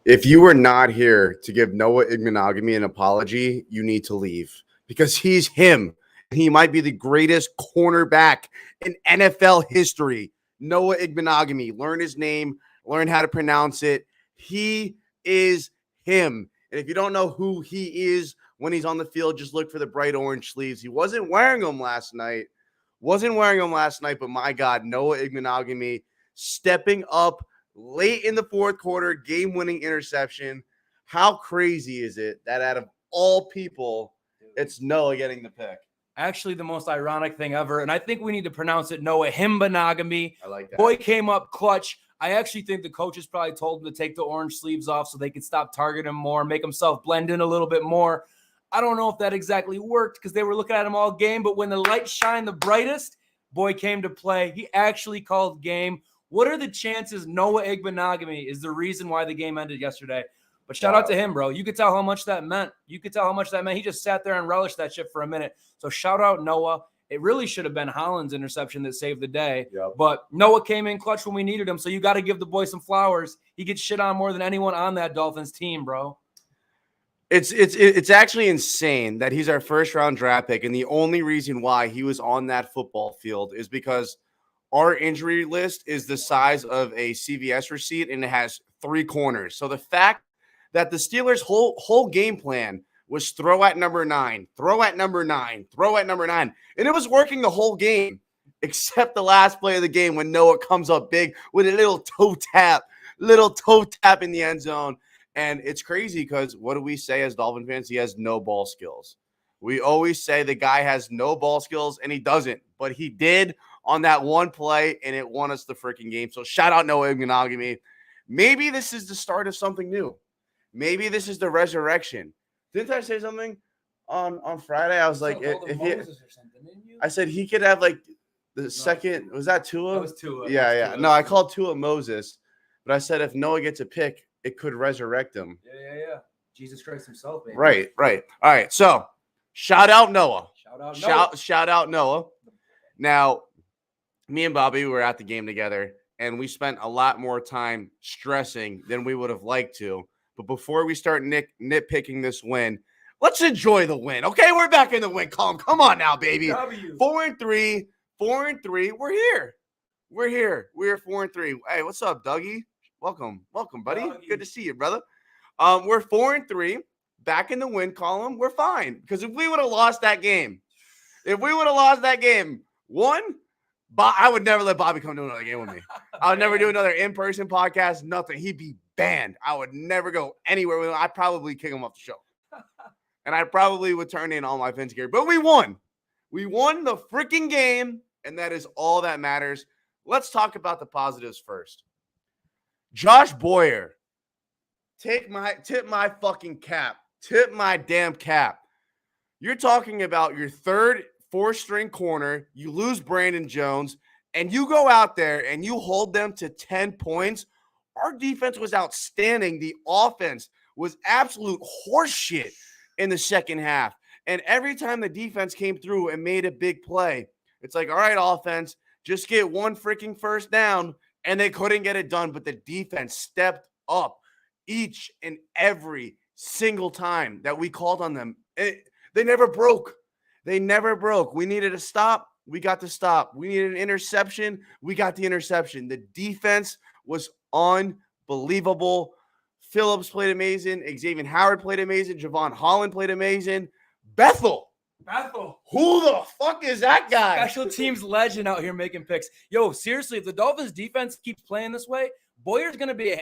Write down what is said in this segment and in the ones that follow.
If you were not here to give Noah Igbinoghene an apology, you need to leave because he's him. He might be the greatest cornerback in NFL history. Noah Igbinoghene. Learn his name. Learn how to pronounce it. He is him. And if you don't know who he is when he's on the field, just look for the bright orange sleeves. He wasn't wearing them last night. But my God, Noah Igbinoghene stepping up late in the fourth quarter, game-winning interception. How crazy is it that out of all people, it's Noah getting the pick? Actually, the most ironic thing ever, and I think we need to pronounce it Noah Himbonogamy. I like that. Boy came up clutch. I actually think the coaches probably told him to take the orange sleeves off so they could stop targeting him more, make himself blend in a little bit more. I don't know if that exactly worked because they were looking at him all game, but when the light shined the brightest, boy came to play. He actually called game. What are the chances Noah Igbinoghene is the reason why the game ended yesterday? But shout out to him, bro. You could tell how much that meant. He just sat there and relished that shit for a minute. So shout out Noah. It really should have been Holland's interception that saved the day. Yep. But Noah came in clutch when we needed him. So you got to give the boy some flowers. He gets shit on more than anyone on that Dolphins team, bro. It's actually insane that he's our first-round draft pick, and the only reason why he was on that football field is because our injury list is the size of a CVS receipt, and it has 3 corners. So the fact that the Steelers' whole game plan was throw at number 9, throw at number 9, throw at number 9. And it was working the whole game, except the last play of the game when Noah comes up big with a little toe tap in the end zone. And it's crazy because what do we say as Dolphin fans? He has no ball skills. We always say the guy has no ball skills, and he doesn't. But he did on that one play, and it won us the freaking game. So shout out Noah Igbinoghene. Maybe this is the start of something new. Maybe this is the resurrection. Didn't I say something on Friday? I was like, I said he could have like the second. Was that Tua? That was Tua. Yeah. No, I called Tua Moses, but I said if Noah gets a pick, it could resurrect him. Yeah. Jesus Christ himself, baby. Right. All right. So shout out Noah. Shout out Noah. Now, me and Bobby were at the game together, and we spent a lot more time stressing than we would have liked to. But before we start nitpicking this win, let's enjoy the win. Okay, we're back in the win column. Come on now, baby. 4-3. We're here. We're 4-3. Hey, what's up, Dougie? Welcome, buddy. Dougie. Good to see you, brother. We're 4-3. Back in the win column. We're fine. Because if we would have lost that game, one, I would never let Bobby come to another game with me. I would never do another in-person podcast, nothing. He'd be banned. I would never go anywhere with him. I'd probably kick him off the show. And I probably would turn in all my Vince gear. But we won. We won the freaking game, and that is all that matters. Let's talk about the positives first. Josh Boyer, tip my fucking cap. Tip my damn cap. You're talking about your third, 4th-string corner. You lose Brandon Jones, and you go out there and you hold them to 10 points. Our defense was outstanding. The offense was absolute horseshit in the second half. And every time the defense came through and made a big play, it's like, all right, offense, just get one freaking first down. And they couldn't get it done, but the defense stepped up each and every single time that we called on them. They never broke. We needed a stop. We got the stop. We needed an interception. We got the interception. The defense was unbelievable. Phillips played amazing. Xavier Howard played amazing. Javon Holland played amazing. Bethel. Who the fuck is that guy? Special teams legend out here making picks. Yo, seriously, if the Dolphins defense keeps playing this way, Boyer's going to be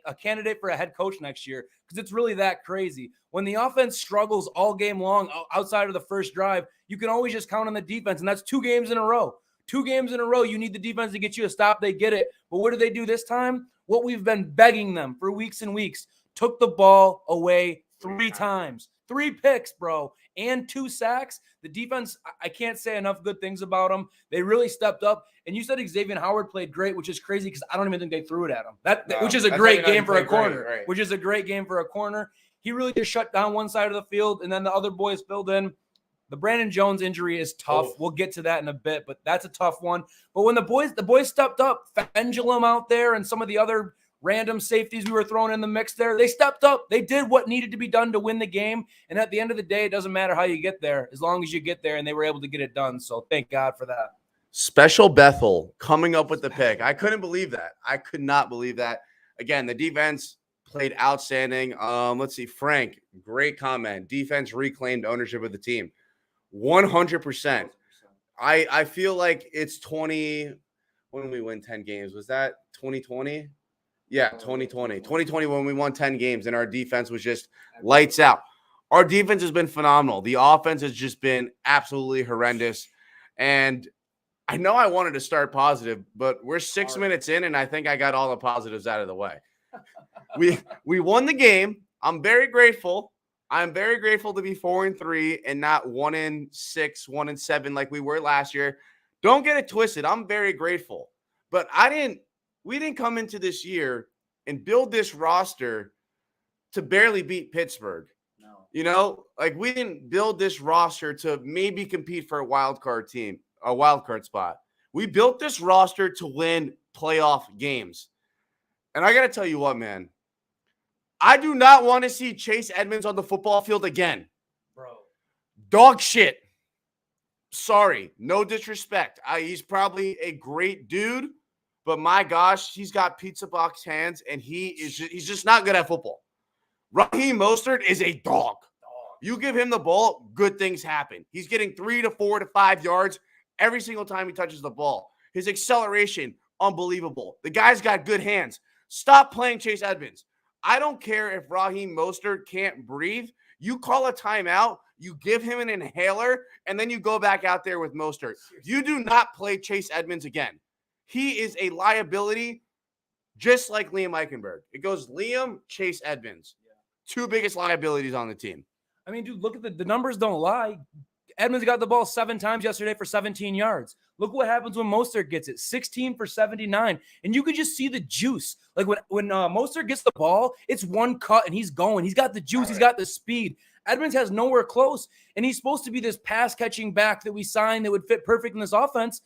a candidate for a head coach next year because it's really that crazy. When the offense struggles all game long outside of the first drive, you can always just count on the defense, and that's 2 games in a row. 2 games in a row, you need the defense to get you a stop. They get it. But what do they do this time? What we've been begging them for weeks and weeks. Took the ball away 3 times. 3 picks, bro, and 2 sacks. The defense, I can't say enough good things about them. They really stepped up. And you said Xavier Howard played great, which is crazy because I don't even think they threw it at him. Which is a great game for a corner. Right. Which is a great game for a corner. He really just shut down one side of the field, and then the other boys filled in. The Brandon Jones injury is tough. We'll get to that in a bit, but that's a tough one. But when the boys stepped up, Pendulum out there and some of the other random safeties we were throwing in the mix there. They stepped up. They did what needed to be done to win the game. And at the end of the day, it doesn't matter how you get there, as long as you get there, and they were able to get it done. So thank God for that. Special Bethel coming up with the pick. I couldn't believe that. I could not believe that. Again, the defense played outstanding. Let's see. Frank, great comment. Defense reclaimed ownership of the team. 100%. I feel like it's 20 when we win 10 games. Was that 2020? Yeah, 2020. 2020 when we won 10 games and our defense was just lights out. Our defense has been phenomenal. The offense has just been absolutely horrendous. And I know I wanted to start positive, but we're 6 minutes in, and I think I got all the positives out of the way. We won the game. I'm very grateful. I'm very grateful to be 4-3 and not 1-6, 1-7 like we were last year. Don't get it twisted. I'm very grateful. But we didn't come into this year and build this roster to barely beat Pittsburgh. No. You know, like we didn't build this roster to maybe compete for a wild card spot. We built this roster to win playoff games. And I got to tell you what, man. I do not want to see Chase Edmonds on the football field again. Bro. Dog shit. Sorry. No disrespect. He's probably a great dude, but my gosh, he's got pizza box hands, and he's just not good at football. Raheem Mostert is a dog. You give him the ball, good things happen. He's getting 3 to 4 to 5 yards every single time he touches the ball. His acceleration, unbelievable. The guy's got good hands. Stop playing Chase Edmonds. I don't care if Raheem Mostert can't breathe. You call a timeout, you give him an inhaler, and then you go back out there with Mostert. You do not play Chase Edmonds again. He is a liability, just like Liam Eichenberg. It goes Liam, Chase Edmonds. Two biggest liabilities on the team. I mean, dude, look at the numbers don't lie. Edmonds got the ball 7 times yesterday for 17 yards. Look what happens when Mostert gets it, 16 for 79. And you could just see the juice. Like when Mostert gets the ball, it's one cut and he's going. He's got the juice. He's got the speed. Edmonds has nowhere close. And he's supposed to be this pass-catching back that we signed that would fit perfect in this offense.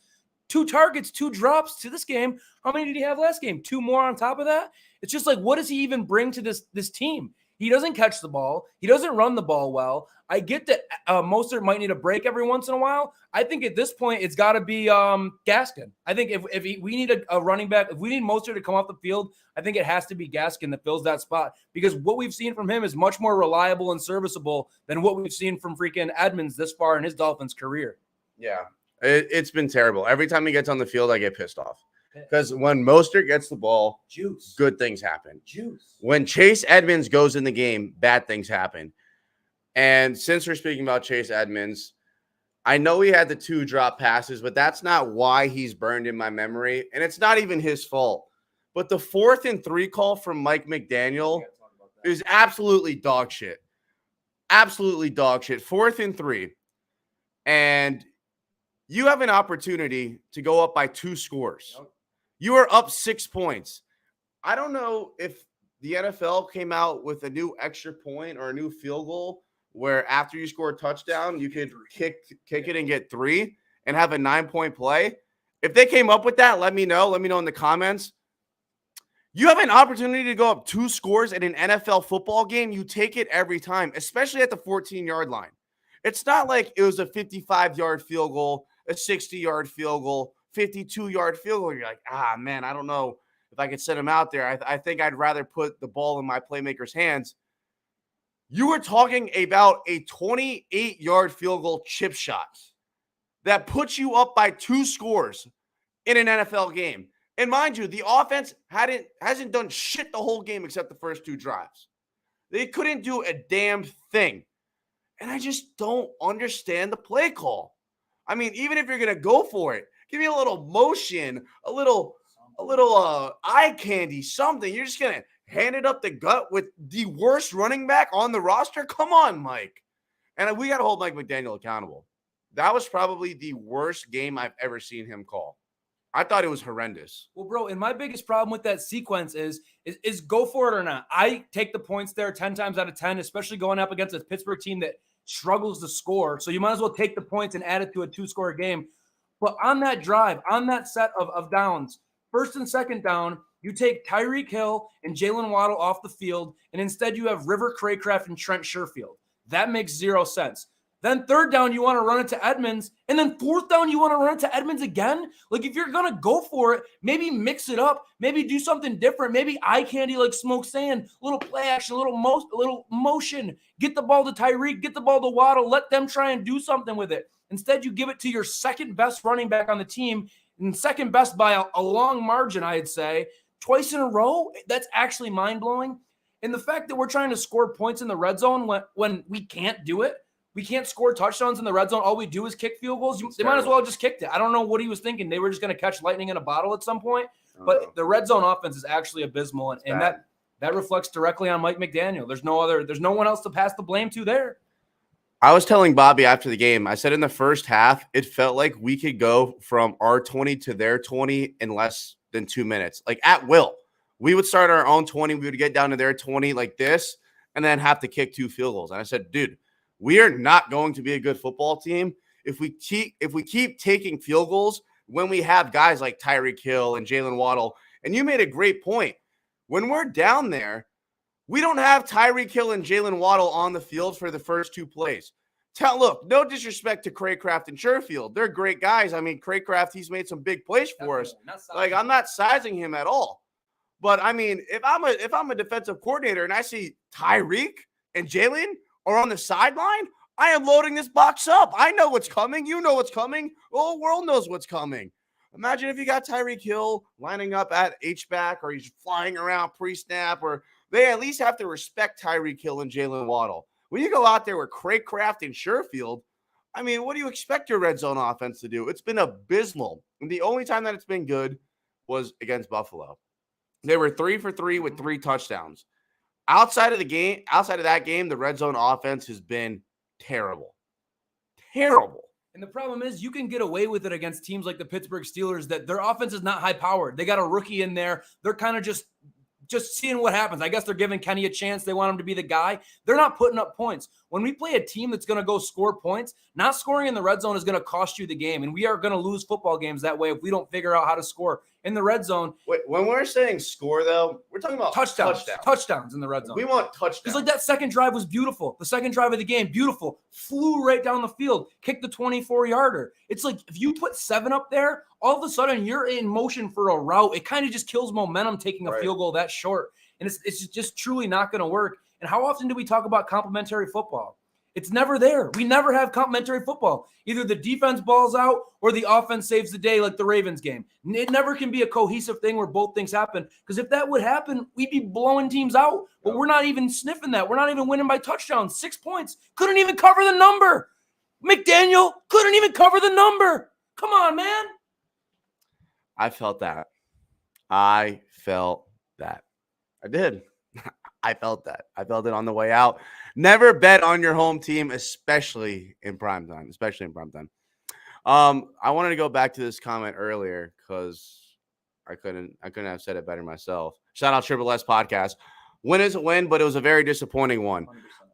2 targets, 2 drops to this game. How many did he have last game? 2 more on top of that? It's just like, what does he even bring to this team? He doesn't catch the ball. He doesn't run the ball well. I get that Mostert might need a break every once in a while. I think at this point, it's got to be Gaskin. I think if we need a running back, if we need Mostert to come off the field, I think it has to be Gaskin that fills that spot, because what we've seen from him is much more reliable and serviceable than what we've seen from freaking Edmonds this far in his Dolphins career. Yeah, it's been terrible. Every time he gets on the field, I get pissed off. Because when Mostert gets the ball, juice, good things happen. Juice. When Chase Edmonds goes in the game, bad things happen. And since we're speaking about Chase Edmonds, I know he had the 2 drop passes, but that's not why he's burned in my memory. And it's not even his fault. But the 4th and 3 call from Mike McDaniel is absolutely dog shit. Absolutely dog shit. 4th and 3. And you have an opportunity to go up by 2 scores. Yep. You are up 6 points. I don't know if the NFL came out with a new extra point or a new field goal where after you score a touchdown, you could kick it and get 3 and have a 9-point play. If they came up with that, let me know. Let me know in the comments. You have an opportunity to go up 2 scores in an NFL football game. You take it every time, especially at the 14-yard line. It's not like it was a 55-yard field goal, a 60-yard field goal, 52-yard field goal. You're like, man, I don't know if I could send him out there. I think I'd rather put the ball in my playmaker's hands. You were talking about a 28-yard field goal chip shot that puts you up by 2 scores in an NFL game. And mind you, the offense hasn't done shit the whole game except the first 2 drives. They couldn't do a damn thing. And I just don't understand the play call. I mean, even if you're going to go for it, give me a little motion, a little eye candy, something. You're just going to hand it up the gut with the worst running back on the roster? Come on, Mike. And we got to hold Mike McDaniel accountable. That was probably the worst game I've ever seen him call. I thought it was horrendous. Well, bro, and my biggest problem with that sequence is go for it or not. I take the points there 10 times out of 10, especially going up against a Pittsburgh team that struggles to score. So you might as well take the points and add it to a 2-score game. But on that drive, on that set of downs, 1st and 2nd down, You take Tyreek Hill and Jalen Waddle off the field, and instead you have River Craycraft and Trent Sherfield. That makes zero sense. Then third down, you want to run it to Edmonds. And then fourth down, you want to run it to Edmonds again? Like, if you're going to go for it, maybe mix it up. Maybe do something different. Maybe eye candy like Smoke saying, little play action, little motion. Get the ball to Tyreek, get the ball to Waddle. Let them try and do something with it. Instead, you give it to your second best running back on the team, and second best by a long margin, I'd say. Twice in a row, that's actually mind-blowing. And the fact that we're trying to score points in the red zone when we can't do it, we can't score touchdowns in the red zone. All we do is kick field goals. They might as well have just kicked it. I don't know what he was thinking. They were just going to catch lightning in a bottle at some point. But the red zone offense is actually abysmal, and that reflects directly on Mike McDaniel. There's no one else to pass the blame to there. I was telling Bobby after the game, I said in the first half, it felt like we could go from our 20 to their 20 in less than 2 minutes, like at will. We would start our own 20. We would get down to their 20 like this and then have to kick 2 field goals. And I said, dude, we are not going to be a good football team if we keep taking field goals when we have guys like Tyreek Hill and Jalen Waddle. And you made a great point. When we're down there, we don't have Tyreek Hill and Jalen Waddle on the field for the first 2 plays. Look, no disrespect to Craycraft and Sherfield. They're great guys. I mean, Craycraft, he's made some big plays for us. Like, I'm not sizing him at all. But, I mean, if I'm a defensive coordinator and I see Tyreek and Jalen are on the sideline, I am loading this box up. I know what's coming. You know what's coming. The whole world knows what's coming. Imagine if you got Tyreek Hill lining up at H-back, or he's flying around pre-snap, or they at least have to respect Tyreek Hill and Jalen Waddle. When you go out there with Craycraft and Sherfield, I mean, what do you expect your red zone offense to do? It's been abysmal. And the only time that it's been good was against Buffalo. They were 3 for 3 with 3 touchdowns. Outside of that game, the red zone offense has been terrible. Terrible. And the problem is you can get away with it against teams like the Pittsburgh Steelers that their offense is not high-powered. They got a rookie in there. They're kind of just seeing what happens. I guess they're giving Kenny a chance. They want him to be the guy. They're not putting up points. When we play a team that's going to go score points, not scoring in the red zone is going to cost you the game. And we are going to lose football games that way if we don't figure out how to score in the red zone. Wait, when we're saying score, though, we're talking about touchdowns in the red zone. We want touchdowns. Because like that second drive was beautiful. The second drive of the game, beautiful. Flew right down the field, kicked the 24-yarder. It's like if you put 7 up there, all of a sudden you're in motion for a route. It kind of just kills momentum taking a field goal that short. And it's just truly not going to work. And how often do we talk about complementary football? It's never there. We never have complementary football. Either the defense balls out or the offense saves the day like the Ravens game. It never can be a cohesive thing where both things happen, because if that would happen, we'd be blowing teams out. But we're not even sniffing that. We're not even winning by touchdowns. 6 points. Couldn't even cover the number. McDaniel couldn't even cover the number. Come on, man. I felt that. I did. I felt that. I felt it on the way out. Never bet on your home team, especially in primetime. I wanted to go back to this comment earlier because I couldn't have said it better myself. Shout out Triple S Podcast. Win is a win, but it was a very disappointing one. 100%.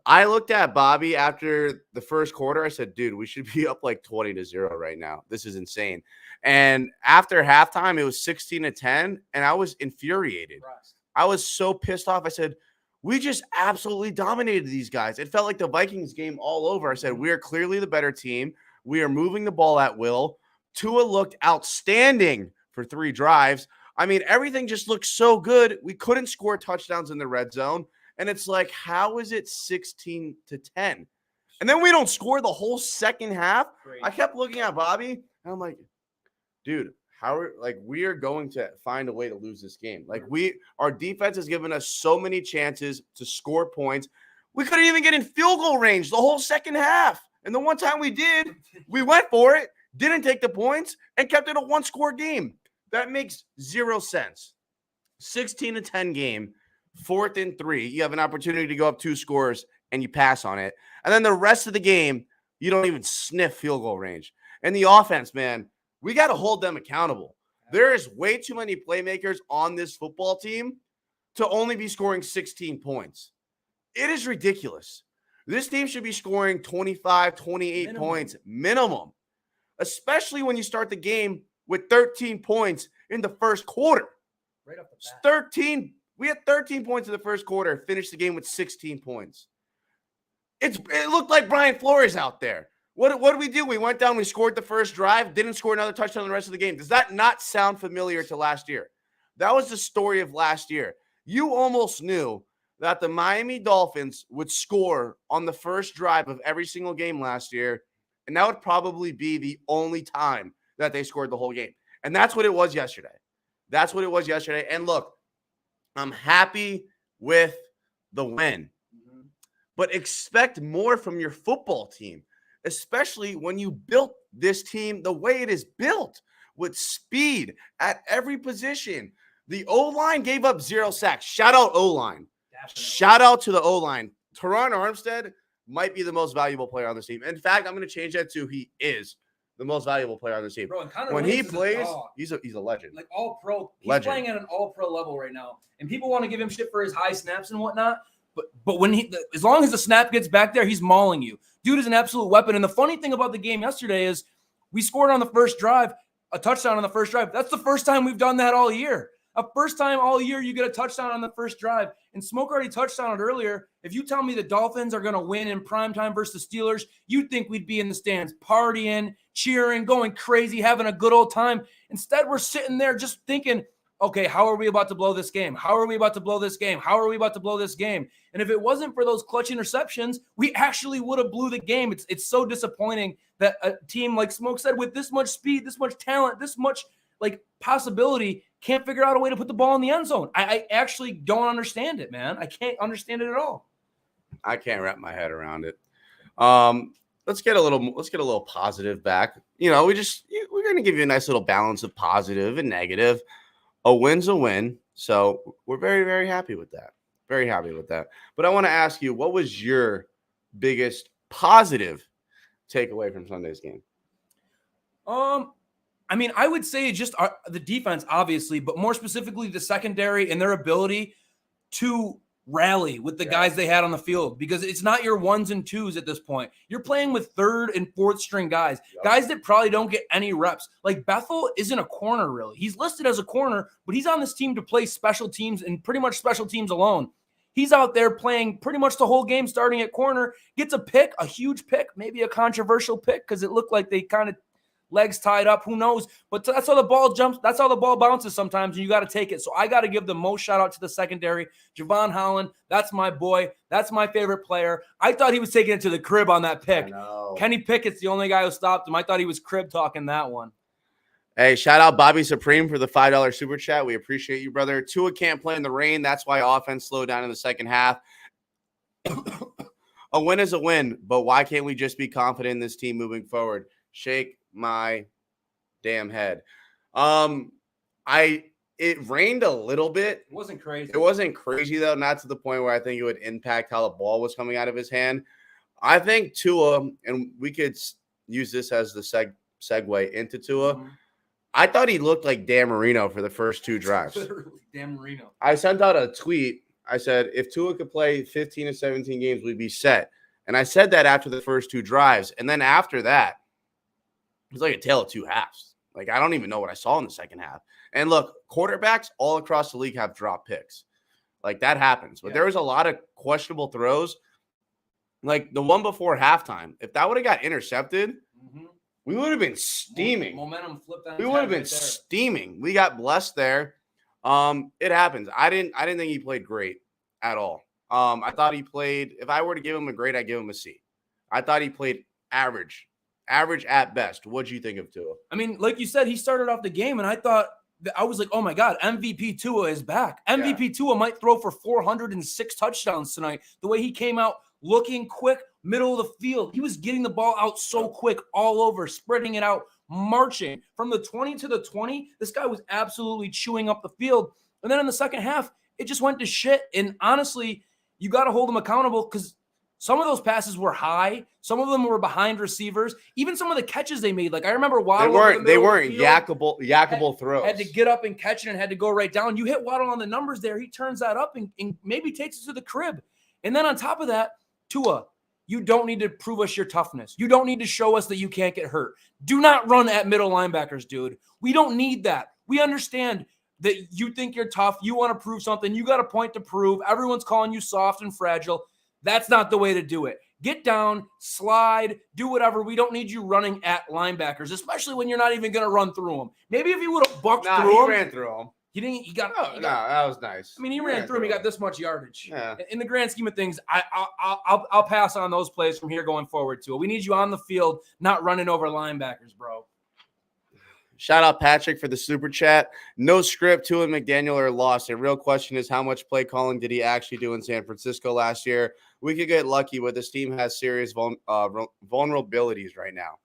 I looked at Bobby after the first quarter. I said, dude, we should be up like 20-0 right now. This is insane. And after halftime, it was 16-10, and I was infuriated. I was so pissed off. I said, we just absolutely dominated these guys. It felt like the Vikings game all over. I said, we are clearly the better team. We are moving the ball at will. Tua looked outstanding for 3 drives. I mean, everything just looked so good. We couldn't score touchdowns in the red zone. And it's like, how is it 16-10? And then we don't score the whole second half. Great. I kept looking at Bobby, and I'm like, dude, we are going to find a way to lose this game. Like, our defense has given us so many chances to score points. We couldn't even get in field goal range the whole second half. And the one time we did, we went for it, didn't take the points, and kept it a 1-score game. That makes 0 sense. 16-10 game, 4th and 3. You have an opportunity to go up 2 scores, and you pass on it. And then the rest of the game, you don't even sniff field goal range. And the offense, man, we got to hold them accountable. There is way too many playmakers on this football team to only be scoring 16 points. It is ridiculous. This team should be scoring 25, 28 points minimum, especially when you start the game with 13 points in the first quarter. Right off the bat. 13. We had 13 points in the first quarter, finished the game with 16 points. It looked like Brian Flores out there. What did we do? We went down, we scored the first drive, didn't score another touchdown the rest of the game. Does that not sound familiar to last year? That was the story of last year. You almost knew that the Miami Dolphins would score on the first drive of every single game last year, and that would probably be the only time that they scored the whole game. And that's what it was yesterday. That's what it was yesterday. And look, I'm happy with the win, but expect more from your football team, especially when you built this team the way it is built, with speed at every position. The O-line gave up 0 sacks. Shout out O-line. Shout out to the O-line. Teron Armstead might be the most valuable player on this team. In fact, I'm going to change that to he is the most valuable player on this team. Bro, when he plays, he's a legend. Like all pro. He's legend. Playing at an all pro level right now. And people want to give him shit for his high snaps and whatnot. But when as long as the snap gets back there, he's mauling you. Dude is an absolute weapon. And the funny thing about the game yesterday is we scored on the first drive, a touchdown on the first drive. That's the first time we've done that all year. A first time all year you get a touchdown on the first drive. And Smoke already touched on it earlier. If you tell me the Dolphins are going to win in primetime versus the Steelers, you'd think we'd be in the stands partying, cheering, going crazy, having a good old time. Instead, we're sitting there just thinking, okay, how are we about to blow this game? How are we about to blow this game? How are we about to blow this game? And if it wasn't for those clutch interceptions, we actually would have blew the game. It's so disappointing that a team, like Smoke said, with this much speed, this much talent, this much like possibility, can't figure out a way to put the ball in the end zone. I actually don't understand it, man. I can't understand it at all. I can't wrap my head around it. Let's get a little positive back. You know, we're going to give you a nice little balance of positive and negative. A win's a win. So we're very, very happy with that. Very happy with that. But I want to ask you, what was your biggest positive takeaway from Sunday's game? I mean, I would say just the defense, obviously, but more specifically the secondary and their ability to rally with the guys they had on the field, because it's not your ones and twos at this point. You're playing with third and fourth string guys, guys that probably don't get any reps. Like Bethel isn't a corner, really. He's listed as a corner, but he's on this team to play special teams and pretty much special teams alone. He's out there playing pretty much the whole game, starting at corner, gets a pick, a huge pick, maybe a controversial pick because it looked like they kind of legs tied up, who knows? But that's how the ball jumps. That's how the ball bounces sometimes, and you got to take it. So I got to give the most shout out to the secondary. Javon Holland, that's my boy. That's my favorite player. I thought he was taking it to the crib on that pick. Kenny Pickett's the only guy who stopped him. I thought he was crib talking that one. Hey, shout out Bobby Supreme for the $5 super chat. We appreciate you, brother. Tua can't play in the rain. That's why offense slowed down in the second half. A win is a win, but why can't we just be confident in this team moving forward? Shake my damn head. It rained a little bit. It wasn't crazy. It wasn't crazy though, not to the point where I think it would impact how the ball was coming out of his hand. I think Tua, and we could use this as the segue into Tua. Mm-hmm. I thought he looked like Dan Marino for the first two drives. Literally, Dan Marino. I sent out a tweet. I said, if Tua could play 15 to 17 games, we'd be set. And I said that after the first two drives. And then after that, it was like a tale of two halves. Like, I don't even know what I saw in the second half. And look, quarterbacks all across the league have drop picks. Like, that happens. But there was a lot of questionable throws. Like, the one before halftime, if that would have got intercepted, we would have been steaming. Momentum flipped on. We would have been steaming. We got blessed there. It happens. I didn't think he played great at all. I thought he played, if I were to give him a grade, I'd give him a C. I thought he played average at best. What'd you think of Tua? I mean, like you said, he started off the game, and I was like, oh my God, MVP Tua is back. MVP Tua might throw for 406 touchdowns tonight. The way he came out looking quick, middle of the field. He was getting the ball out so quick, all over, spreading it out, marching. From the 20 to the 20, this guy was absolutely chewing up the field. And then in the second half, it just went to shit. And honestly, you got to hold him accountable because some of those passes were high. Some of them were behind receivers. Even some of the catches they made. Like, I remember Waddle. They weren't yackable throws. Had to get up and catch it and had to go right down. You hit Waddle on the numbers there. He turns that up and maybe takes it to the crib. And then on top of that, Tua, you don't need to prove us your toughness. You don't need to show us that you can't get hurt. Do not run at middle linebackers, dude. We don't need that. We understand that you think you're tough. You want to prove something. You got a point to prove. Everyone's calling you soft and fragile. That's not the way to do it. Get down, slide, do whatever. We don't need you running at linebackers, especially when you're not even going to run through them. Maybe if he would have bucked through he them. ran through them. He didn't. He got. That was nice. I mean, he ran through him. He got this much yardage. Yeah. In the grand scheme of things, I'll pass on those plays from here going forward too. We need you on the field, not running over linebackers, bro. Shout out Patrick for the super chat. No script. Tua and McDaniel are lost. The real question is how much play calling did he actually do in San Francisco last year? We could get lucky, but this team has serious vulnerabilities right now.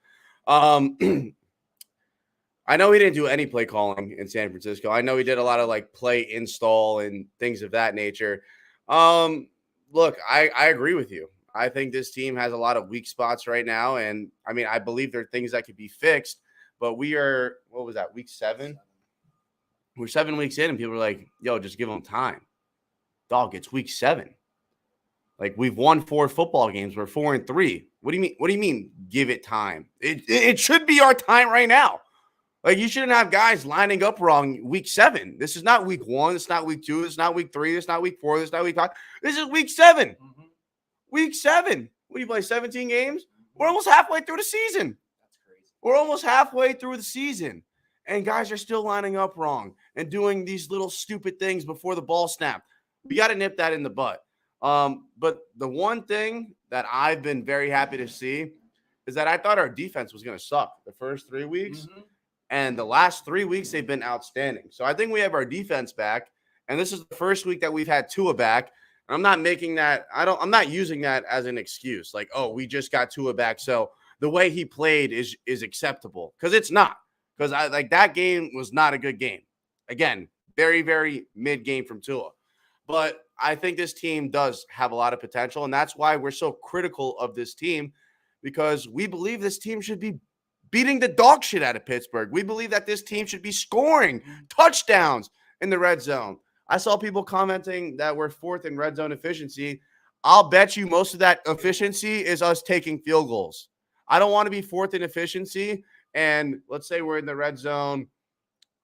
I know he didn't do any play calling in San Francisco. I know he did a lot of like play install and things of that nature. Look, I agree with you. I think this team has a lot of weak spots right now. And I mean, I believe there are things that could be fixed, but we are, what was that, week 7? We're 7 weeks in and people are like, yo, just give them time. Dog, it's week 7. Like, we've won 4 football games. We're 4-3. What do you mean? What do you mean give it time? It should be our time right now. Like, you shouldn't have guys lining up wrong week 7. This is not week 1. It's not week 2. It's not week 3. It's not week 4. It's not week 5. This is week 7. Mm-hmm. Week 7. What do you play, 17 games? We're almost halfway through the season. That's crazy. We're almost halfway through the season. And guys are still lining up wrong and doing these little stupid things before the ball snapped. We got to nip that in the butt. But the one thing that I've been very happy to see is that I thought our defense was going to suck the first 3 weeks. Mm-hmm. And the last 3 weeks, they've been outstanding. So I think we have our defense back. And this is the first week that we've had Tua back. And I'm not making that, I'm not using that as an excuse. Like, oh, we just got Tua back, so the way he played is acceptable. Because it's not. Because that game was not a good game. Again, very, very mid game from Tua. But I think this team does have a lot of potential. And that's why we're so critical of this team. Because we believe this team should be beating the dog shit out of Pittsburgh. We believe that this team should be scoring touchdowns in the red zone. I saw people commenting that we're 4th in red zone efficiency. I'll bet you most of that efficiency is us taking field goals. I don't want to be 4th in efficiency. And let's say we're in the red zone,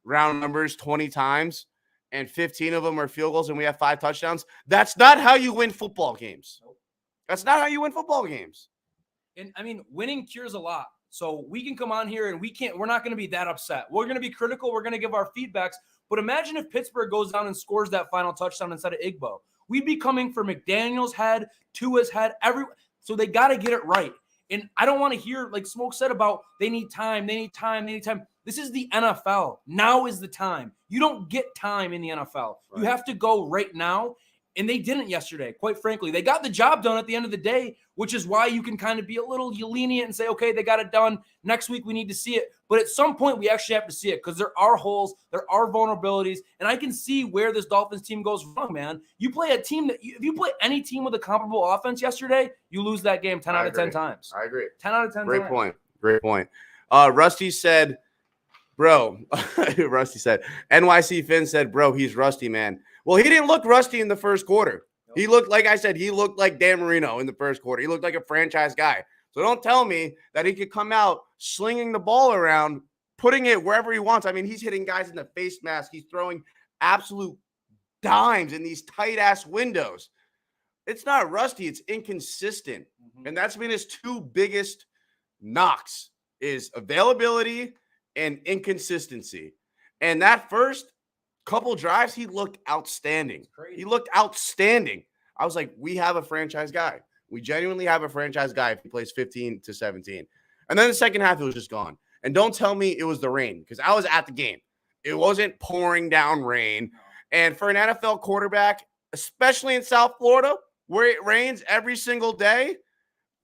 round numbers 20 times, and 15 of them are field goals and we have 5 touchdowns. That's not how you win football games. That's not how you win football games. And I mean, winning cures a lot. So we can come on here and we're not going to be that upset. We're going to be critical. We're going to give our feedbacks. But imagine if Pittsburgh goes down and scores that final touchdown instead of Igbo. We'd be coming for McDaniel's head, Tua's head, so they got to get it right. And I don't want to hear, like Smoke said, about they need time. This is the NFL. Now is the time. You don't get time in the NFL. Right. You have to go right now. And they didn't yesterday, quite frankly. They got the job done at the end of the day, which is why you can kind of be a little lenient and say, okay, they got it done. Next week, we need to see it. But at some point, we actually have to see it because there are holes, there are vulnerabilities, and I can see where this Dolphins team goes wrong, man. You play a team if you play any team with a comparable offense yesterday, you lose that game 10 out of 10 times. I agree. 10 out of 10 Great times. point. Great point. Rusty said, bro, Rusty said, NYC Finn said, bro, he's rusty, man. Well, he didn't look rusty in the first quarter. Nope. He looked, like I said, he looked like Dan Marino in the first quarter. He looked like a franchise guy. So don't tell me that he could come out slinging the ball around, putting it wherever he wants. I mean, he's hitting guys in the face mask. He's throwing absolute dimes in these tight-ass windows. It's not rusty. It's inconsistent. Mm-hmm. And that's been his 2 biggest knocks is availability and inconsistency. And that first couple drives, he looked outstanding. He looked outstanding. I was like, we have a franchise guy. We genuinely have a franchise guy if he plays 15 to 17. And then the second half, it was just gone. And don't tell me it was the rain because I was at the game. It wasn't pouring down rain. And for an NFL quarterback, especially in South Florida, where it rains every single day,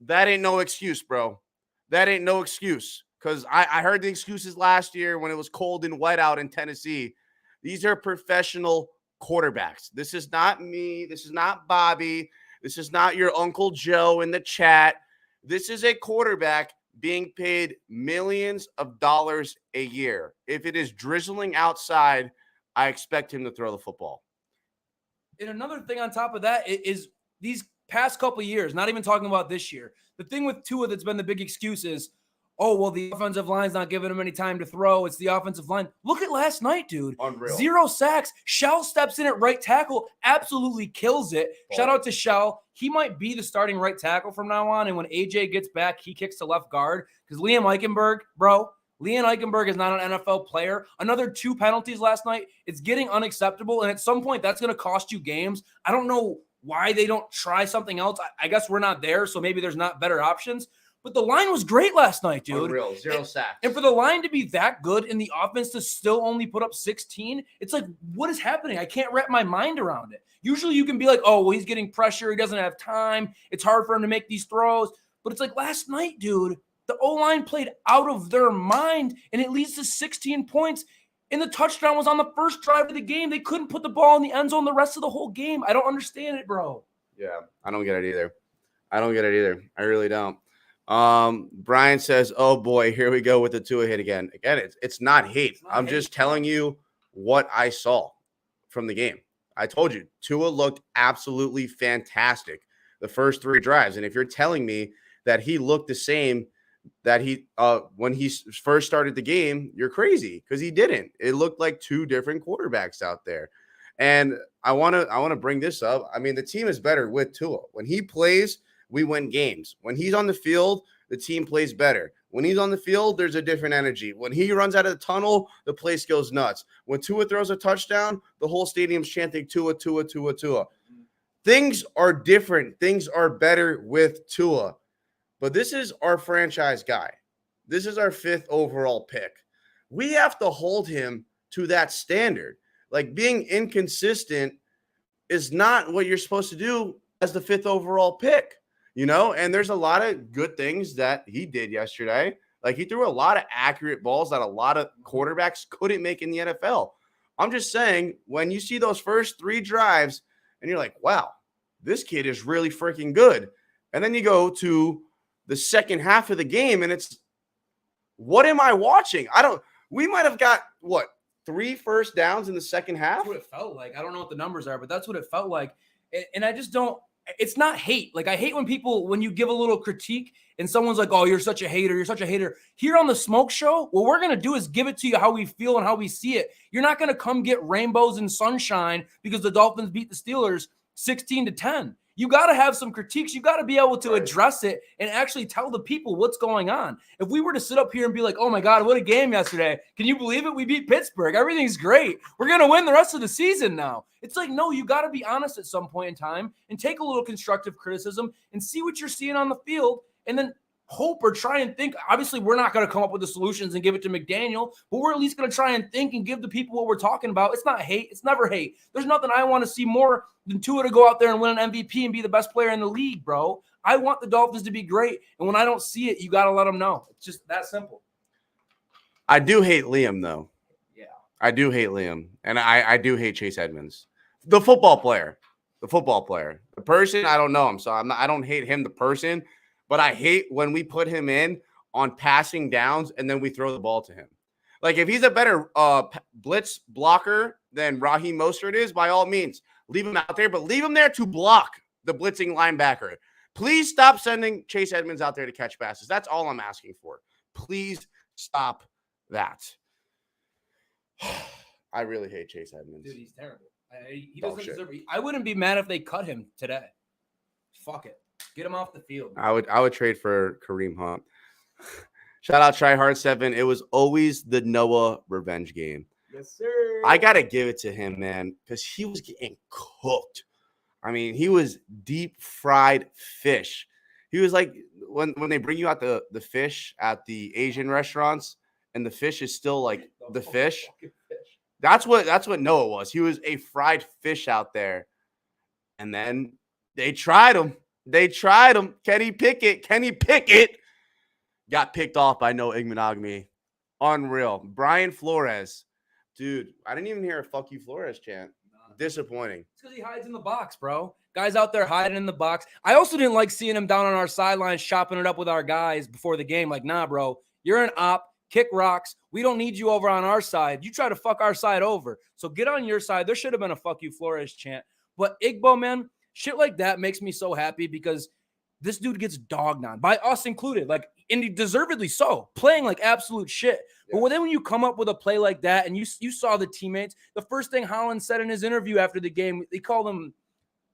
that ain't no excuse, bro. That ain't no excuse. Because I heard the excuses last year when it was cold and wet out in Tennessee. These are professional quarterbacks. This is not me. This is not Bobby. This is not your Uncle Joe in the chat. This is a quarterback being paid millions of dollars a year. If it is drizzling outside, I expect him to throw the football. And another thing on top of that is these past couple of years, not even talking about this year, the thing with Tua that's been the big excuse is, oh, well, the offensive line's not giving him any time to throw. It's the offensive line. Look at last night, dude. Unreal. 0 sacks. Shell steps in at right tackle, absolutely kills it. Shout out to Shell. He might be the starting right tackle from now on, and when AJ gets back, he kicks to left guard because Liam Eichenberg, bro, Liam Eichenberg is not an NFL player. Another 2 penalties last night. It's getting unacceptable, and at some point, that's going to cost you games. I don't know why they don't try something else. I guess we're not there, so maybe there's not better options. But the line was great last night, dude. Unreal. 0 sacks. And for the line to be that good and the offense to still only put up 16, it's like, what is happening? I can't wrap my mind around it. Usually you can be like, oh, well, he's getting pressure. He doesn't have time. It's hard for him to make these throws. But it's like last night, dude, the O-line played out of their mind, and it leads to 16 points. And the touchdown was on the first drive of the game. They couldn't put the ball in the end zone the rest of the whole game. I don't understand it, bro. Yeah, I don't get it either. I really don't. Brian says, oh boy, here we go with the Tua hit again. Again, it's not hate. I'm just telling you what I saw from the game. I told you, Tua looked absolutely fantastic the first 3 drives. And if you're telling me that he looked the same that he when he first started the game, you're crazy, because he didn't. It looked like 2 different quarterbacks out there. And I want to bring this up. I mean, the team is better with Tua. When he plays, we win games. When he's on the field, the team plays better. When he's on the field, there's a different energy. When he runs out of the tunnel, the place goes nuts. When Tua throws a touchdown, the whole stadium's chanting Tua, Tua, Tua, Tua. Things are different. Things are better with Tua. But this is our franchise guy. This is our 5th overall pick. We have to hold him to that standard. Like, being inconsistent is not what you're supposed to do as the 5th overall pick. You know, and there's a lot of good things that he did yesterday. Like, he threw a lot of accurate balls that a lot of quarterbacks couldn't make in the NFL. I'm just saying, when you see those first 3 drives and you're like, wow, this kid is really freaking good. And then you go to the second half of the game and it's, what am I watching? We might have got, 3 first downs in the second half? That's what it felt like. I don't know what the numbers are, but that's what it felt like. And I just don't. It's not hate. Like, I hate when you give a little critique and someone's like, oh, you're such a hater. You're such a hater. Here on the Smoke Show, what we're going to do is give it to you how we feel and how we see it. You're not going to come get rainbows and sunshine because the Dolphins beat the Steelers 16-10. You got to have some critiques. You got to be able to address it and actually tell the people what's going on. If we were to sit up here and be like, oh my God, what a game yesterday. Can you believe it? We beat Pittsburgh. Everything's great. We're going to win the rest of the season now. It's like, no, you got to be honest at some point in time and take a little constructive criticism and see what you're seeing on the field, and then hope or try and think. Obviously, we're not going to come up with the solutions and give it to McDaniel, but we're at least going to try and think and give the people what we're talking about. It's not hate. It's never hate. There's nothing I want to see more than Tua to go out there and win an MVP and be the best player in the league, bro. I want the Dolphins to be great, and when I don't see it, you got to let them know. It's just that simple. I do hate Liam, though. Yeah. I do hate Liam, and I do hate Chase Edmonds. The football player. The person, I don't know him, so I don't hate him, the person, but I hate when we put him in on passing downs and then we throw the ball to him. Like, if he's a better blitz blocker than Raheem Mostert is, by all means, leave him out there, but leave him there to block the blitzing linebacker. Please stop sending Chase Edmonds out there to catch passes. That's all I'm asking for. Please stop that. I really hate Chase Edmonds. Dude, he's terrible. He doesn't deserve it. I wouldn't be mad if they cut him today. Fuck it. Get him off the field. I would trade for Kareem Hunt. Shout out TryHard7. It was always the Noah revenge game. Yes, sir. I got to give it to him, man, because he was getting cooked. I mean, he was deep fried fish. He was like, when they bring you out the fish at the Asian restaurants and the fish is still like the fish. That's what Noah was. He was a fried fish out there. And then they tried him. Kenny Pickett got picked off by no Igbinoghene. Unreal. Brian Flores. Dude, I didn't even hear a fuck you Flores chant. Disappointing. It's because he hides in the box, bro. Guys out there hiding in the box. I also didn't like seeing him down on our sidelines chopping it up with our guys before the game. Like, nah, bro, you're an op. Kick rocks. We don't need you over on our side. You try to fuck our side over. So get on your side. There should have been a fuck you Flores chant. But Igbo, man, shit like that makes me so happy because this dude gets dogged on, by us included. Like, deservedly so, playing like absolute shit. Yeah. But then when you come up with a play like that, and you saw the teammates, the first thing Holland said in his interview after the game, they called him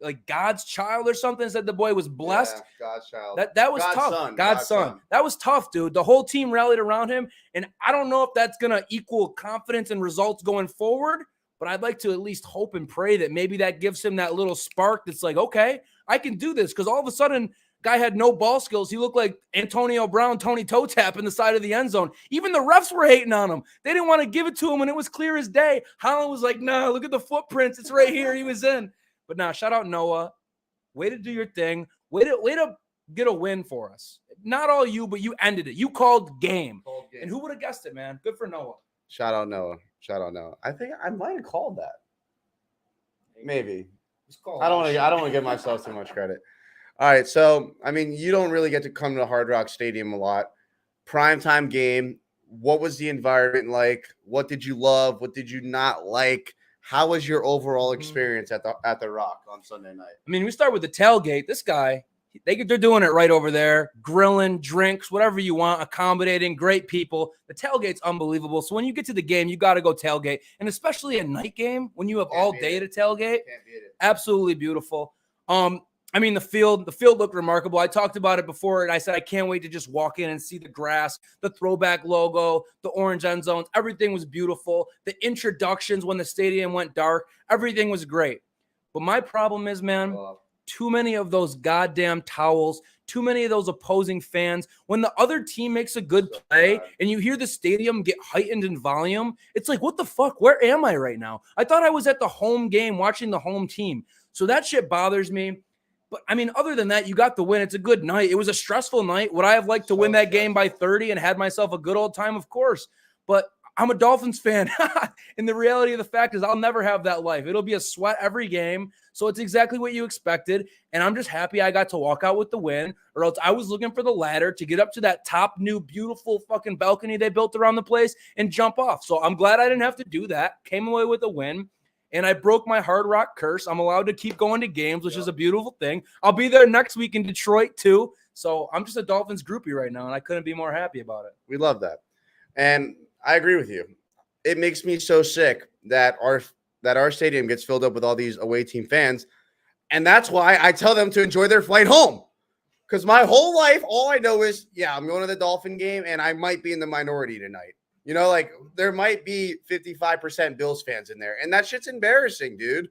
like God's child or something, said the boy was blessed. Yeah, God's child. That was God's tough. son. God's son. That was tough, dude. The whole team rallied around him, and I don't know if that's going to equal confidence and results going forward, but I'd like to at least hope and pray that maybe that gives him that little spark that's like, okay, I can do this, because all of a sudden, guy had no ball skills. He looked like Antonio Brown, Tony Toe Tap in the side of the end zone. Even the refs were hating on him. They didn't want to give it to him, and it was clear as day. Holland was like, nah, look at the footprints. It's right here. He was in. But nah, shout out Noah. Way to do your thing. Way to get a win for us. Not all you, but you ended it. You called game. And who would have guessed it, man? Good for Noah. Shout out Noah. I think I might have called that. Maybe. I don't want to give myself too much credit. All right, so I mean, you don't really get to come to Hard Rock Stadium a lot. Primetime game. What was the environment like? What did you love? What did you not like? How was your overall experience at the Rock on Sunday night? I mean, we start with the tailgate. This guy, they're doing it right over there. Grilling, drinks, whatever you want, accommodating, great people. The tailgate's unbelievable. So when you get to the game, you got to go tailgate. And especially a night game when you have all day to tailgate. Absolutely beautiful. I mean, the field looked remarkable. I talked about it before, and I said I can't wait to just walk in and see the grass, the throwback logo, the orange end zones. Everything was beautiful. The introductions when the stadium went dark, everything was great. But my problem is, man, too many of those goddamn towels, too many of those opposing fans. When the other team makes a good play and you hear the stadium get heightened in volume, it's like, what the fuck? Where am I right now? I thought I was at the home game watching the home team. So that shit bothers me. But, I mean, other than that, you got the win. It's a good night. It was a stressful night. Would I have liked to win that game by 30 and had myself a good old time? Of course. But I'm a Dolphins fan. And the reality of the fact is I'll never have that life. It'll be a sweat every game. So it's exactly what you expected. And I'm just happy I got to walk out with the win, or else I was looking for the ladder to get up to that top new beautiful fucking balcony they built around the place and jump off. So I'm glad I didn't have to do that. Came away with a win. And I broke my Hard Rock curse. I'm allowed to keep going to games, which is a beautiful thing. I'll be there next week in Detroit, too. So I'm just a Dolphins groupie right now, and I couldn't be more happy about it. We love that. And I agree with you. It makes me so sick that our stadium gets filled up with all these away team fans. And that's why I tell them to enjoy their flight home. Because my whole life, all I know is, I'm going to the Dolphin game, and I might be in the minority tonight. You know, like there might be 55% Bills fans in there. And that shit's embarrassing, dude.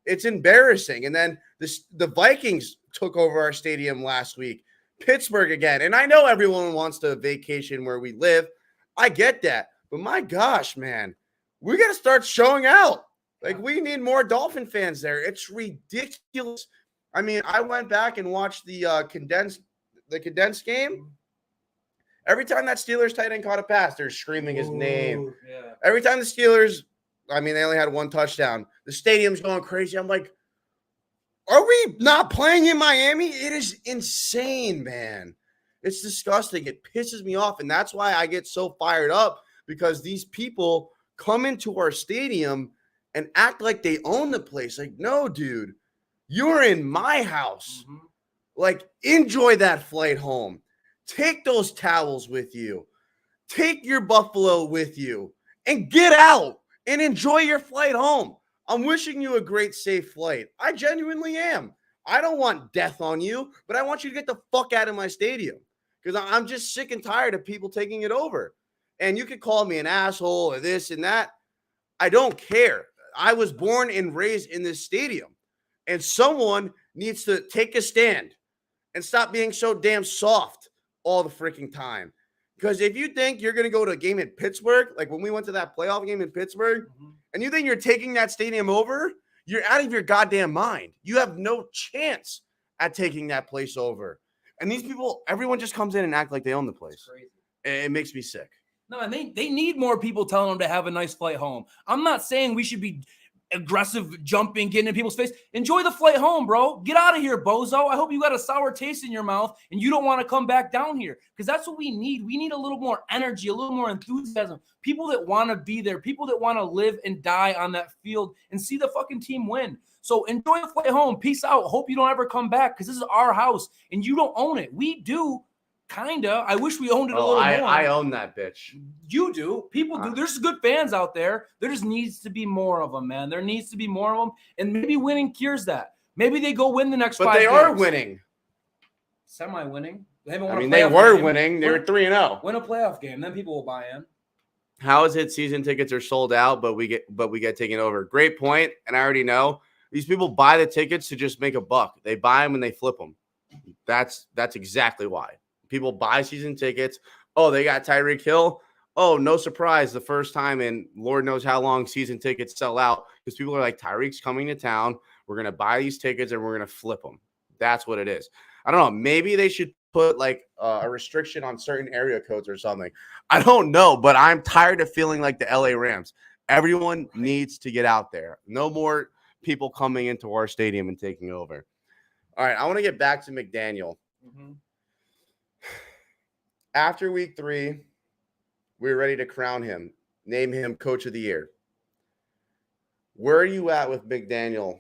It's embarrassing. And then the Vikings took over our stadium last week. Pittsburgh again. And I know everyone wants to vacation where we live. I get that. But my gosh, man, we got to start showing out. Like, we need more Dolphin fans there. It's ridiculous. I mean, I went back and watched the condensed game. Every time that Steelers tight end caught a pass, they're screaming his name. Yeah. Every time the Steelers, I mean, they only had one touchdown. The stadium's going crazy. I'm like, are we not playing in Miami? It is insane, man. It's disgusting. It pisses me off. And that's why I get so fired up, because these people come into our stadium and act like they own the place. Like, no, dude, you're in my house. Mm-hmm. Like, enjoy that flight home. Take those towels with you. Take your buffalo with you and get out and enjoy your flight home. I'm wishing you a great, safe flight. I genuinely am. I don't want death on you, but I want you to get the fuck out of my stadium, because I'm just sick and tired of people taking it over. And you could call me an asshole or this and that. I don't care. I was born and raised in this stadium, and someone needs to take a stand and stop being so damn soft all the freaking time. Because if you think you're going to go to a game in Pittsburgh, like when we went to that playoff game in Pittsburgh, and you think you're taking that stadium over, you're out of your goddamn mind. You have no chance at taking that place over. And these people, everyone just comes in and act like they own the place. It makes me sick. No, and they need more people telling them to have a nice flight home. I'm not saying we should be aggressive, jumping, getting in people's face. Enjoy the flight home, bro. Get out of here, bozo. I hope you got a sour taste in your mouth and you don't want to come back down here, because that's what we need. We need a little more energy, a little more enthusiasm. People that want to be there, people that want to live and die on that field and see the fucking team win. So enjoy the flight home. Peace out. Hope you don't ever come back, because this is our house and you don't own it. We do. Kinda. I wish we owned it a little more. I own that bitch. You do. People do. There's good fans out there. There just needs to be more of them, man. There needs to be more of them. And maybe winning cures that. Maybe they go win the next 5 But they are winning. Semi-winning. They haven't won I mean, a they playoff were game. winning. They were 3-0. Win a playoff game. Then people will buy in. How is it season tickets are sold out, but we get taken over? Great point. And I already know these people buy the tickets to just make a buck. They buy them and they flip them. That's exactly why. People buy season tickets. Oh, they got Tyreek Hill. Oh, no surprise. The first time in Lord knows how long season tickets sell out because people are like, Tyreek's coming to town. We're going to buy these tickets and we're going to flip them. That's what it is. I don't know. Maybe they should put like a restriction on certain area codes or something. I don't know, but I'm tired of feeling like the LA Rams. Everyone needs to get out there. No more people coming into our stadium and taking over. All right. I want to get back to McDaniel. Mm-hmm. After week 3, we're ready to crown him, name him Coach of the Year. Where are you at with McDaniel?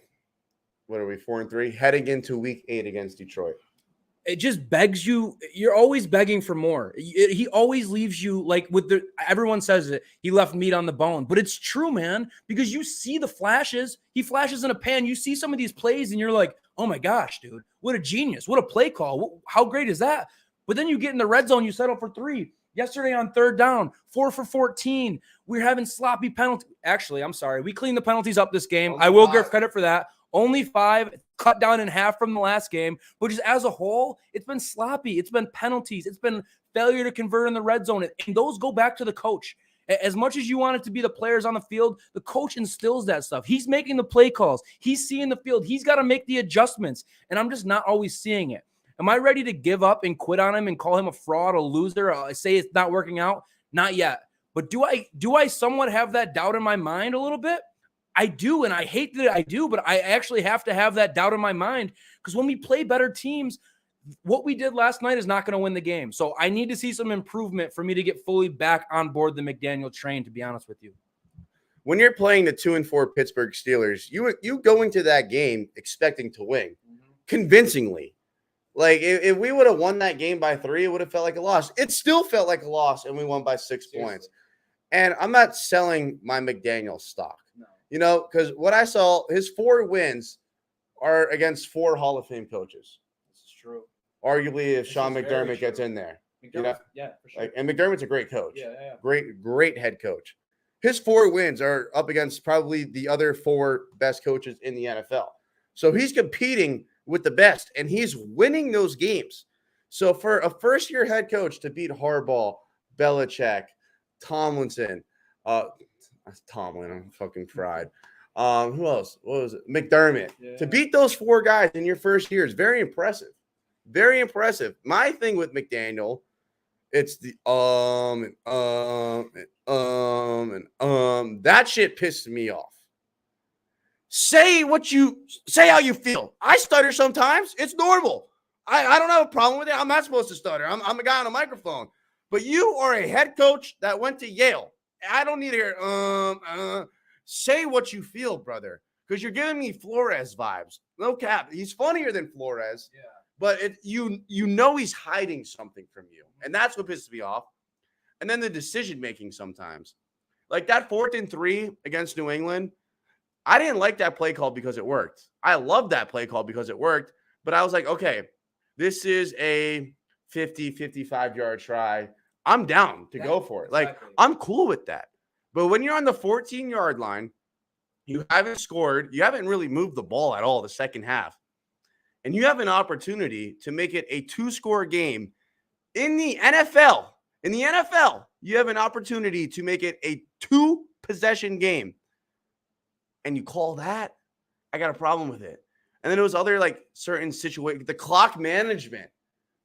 What are we, 4-3? Heading into week 8 against Detroit. It just begs you. You're always begging for more. He always leaves you like everyone says it. He left meat on the bone, but it's true, man, because you see the flashes. He flashes in a pan. You see some of these plays and you're like, oh my gosh, dude, what a genius. What a play call. How great is that? But then you get in the red zone, you settle for 3. Yesterday on 3rd down, 4 for 14. We're having sloppy penalties. Actually, I'm sorry. We cleaned the penalties up this game. I will give credit for that. Only 5, cut down in half from the last game. But just as a whole, it's been sloppy. It's been penalties. It's been failure to convert in the red zone. And those go back to the coach. As much as you want it to be the players on the field, the coach instills that stuff. He's making the play calls. He's seeing the field. He's got to make the adjustments. And I'm just not always seeing it. Am I ready to give up and quit on him and call him a fraud, a loser, say it's not working out? Not yet. But do I somewhat have that doubt in my mind a little bit? I do, and I hate that I do, but I actually have to have that doubt in my mind because when we play better teams, what we did last night is not going to win the game. So I need to see some improvement for me to get fully back on board the McDaniel train, to be honest with you. When you're playing the 2-4 Pittsburgh Steelers, you go into that game expecting to win convincingly. Like, if we would have won that game by 3, it would have felt like a loss. It still felt like a loss, and we won by 6 points. And I'm not selling my McDaniel stock. No. You know, because what I saw, his 4 wins are against 4 Hall of Fame coaches. This is true. Arguably, if Sean McDermott gets in there. You know? Yeah, for sure. And McDermott's a great coach. Yeah. Great head coach. His 4 wins are up against probably the other 4 best coaches in the NFL. So he's competing with the best, and he's winning those games. So for a first-year head coach to beat Harbaugh, Belichick, Tomlinson, Tomlin, I'm fucking fried. Who else? What was it? McDermott. Yeah. To beat those 4 guys in your first year is very impressive. Very impressive. My thing with McDaniel, it's the that shit pisses me off. Say how you feel. I stutter sometimes. It's normal. I don't have a problem with it. I'm not supposed to stutter. I'm a guy on a microphone. But you are a head coach that went to Yale. I don't need to hear say what you feel, brother. Because you're giving me Flores vibes. No cap. He's funnier than Flores. Yeah. But you know he's hiding something from you. And that's what pisses me off. And then the decision making sometimes. Like that 4th and 3 against New England. I didn't like that play call because it worked. I loved that play call because it worked. But I was like, okay, this is a 50, 55-yard try. I'm down to go for it. Like, I'm cool with that. But when you're on the 14-yard line, you haven't scored. You haven't really moved the ball at all the second half. And you have an opportunity to make it a 2-score game in the NFL. In the NFL, you have an opportunity to make it a 2-possession game. And you call that, I got a problem with it. And then it was other like certain situations, the clock management.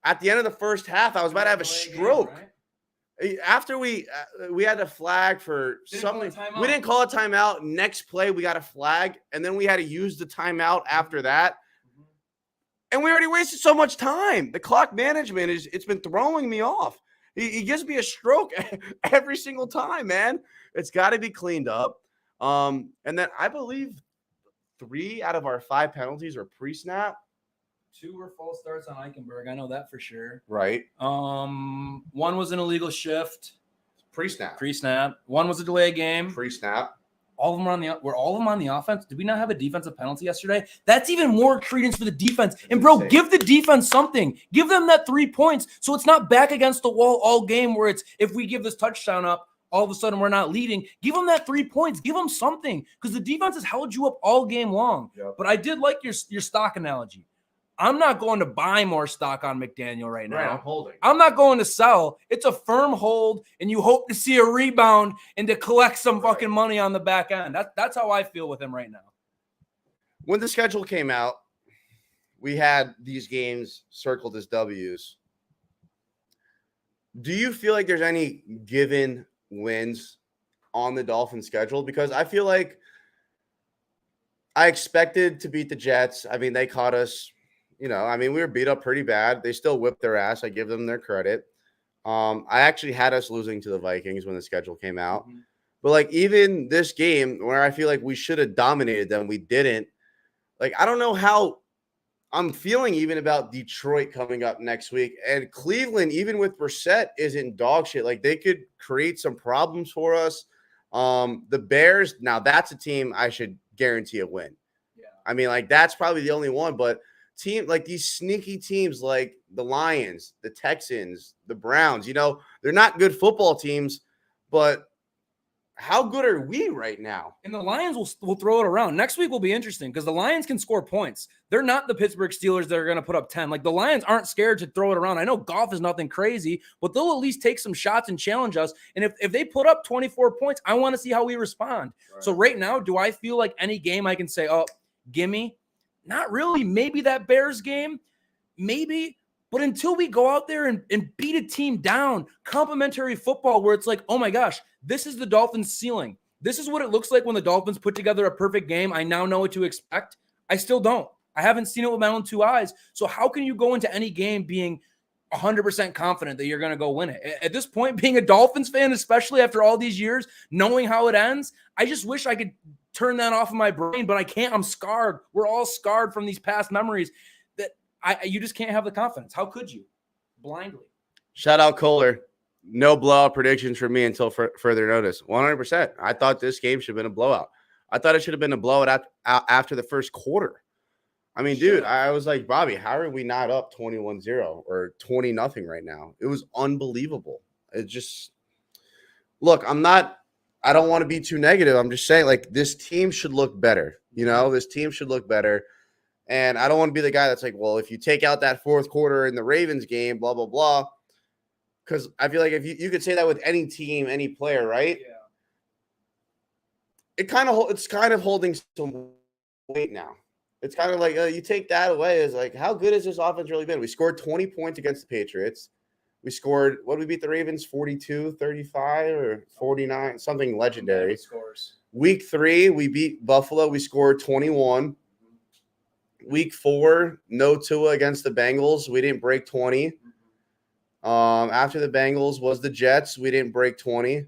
At the end of the first half, I was about to have a stroke. Game, right? After we had a flag for something. We didn't call a timeout. Next play, we got a flag. And then we had to use the timeout after that. And we already wasted so much time. The clock management, it's been throwing me off. He gives me a stroke every single time, man. It's got to be cleaned up. And then I believe 3 out of our 5 penalties are pre-snap. 2 were false starts on Eichenberg. I know that for sure. Right. 1 was an illegal shift. Pre-snap. 1 was a delay game. Pre-snap. All of them were all of them on the offense. Did we not have a defensive penalty yesterday? That's even more credence for the defense. And bro, give the defense something. Give them that 3 points so it's not back against the wall all game where it's if we give this touchdown up, all of a sudden we're not leading. Give them that 3 points. Give them something because the defense has held you up all game long. Yep. But I did like your stock analogy. I'm not going to buy more stock on McDaniel right now. Right, I'm holding. I'm not going to sell. It's a firm hold, and you hope to see a rebound and to collect some fucking money on the back end. That's how I feel with him right now. When the schedule came out, we had these games circled as W's. Do you feel like there's any given wins on the Dolphins schedule? Because I feel like I expected to beat the Jets. I mean, they caught us. We were beat up pretty bad. They still whipped their ass. I give them their credit. I actually had us losing to the Vikings when the schedule came out. Mm-hmm. But, like, even this game where I feel like we should have dominated them, we didn't. Like, I don't know how I'm feeling even about Detroit coming up next week. And Cleveland, even with Brissett, isn't dog shit. Like, they could create some problems for us. The Bears, now that's a team I should guarantee a win. Yeah. I mean, like, that's probably the only one. But team like these sneaky teams like the Lions, the Texans, the Browns, they're not good football teams, but how good are we right now? And the Lions will throw it around. Next week will be interesting because the Lions can score points. They're not the Pittsburgh Steelers that are going to put up 10. Like the Lions aren't scared to throw it around. I know Goff is nothing crazy, but they'll at least take some shots and challenge us. And if they put up 24 points, I want to see how we respond. Right. So right now, do I feel like any game I can say, oh, gimme? Not really. Maybe that Bears game, maybe. But until we go out there and beat a team down, complimentary football where it's like, oh my gosh, this is the Dolphins' ceiling. This is what it looks like when the Dolphins put together a perfect game. I now know what to expect. I still don't. I haven't seen it with my own 2 eyes. So how can you go into any game being 100% confident that you're going to go win it? At this point, being a Dolphins fan, especially after all these years, knowing how it ends, I just wish I could turn that off of my brain, but I can't. I'm scarred. We're all scarred from these past memories that you just can't have the confidence. How could you? Blindly. Shout out Kohler. No blowout predictions for me until further notice. 100%. I thought this game should have been a blowout. I thought it should have been a blowout after the first quarter. I mean, dude, I was like, Bobby, how are we not up 21-0 or 20-0 right now? It was unbelievable. It just – look, I don't want to be too negative. I'm just saying, like, this team should look better. This team should look better. And I don't want to be the guy that's like, well, if you take out that fourth quarter in the Ravens game, blah, blah, blah. Because I feel like if you could say that with any team, any player, right? Yeah. It's kind of holding some weight now. It's kind of like you take that away. It's like, how good has this offense really been? We scored 20 points against the Patriots. We scored, what did we beat the Ravens? 42, 35, or 49, something legendary. Scores. Week 3, we beat Buffalo. We scored 21. Week 4, no Tua against the Bengals. We didn't break 20. After the Bengals was the Jets. We didn't break 20.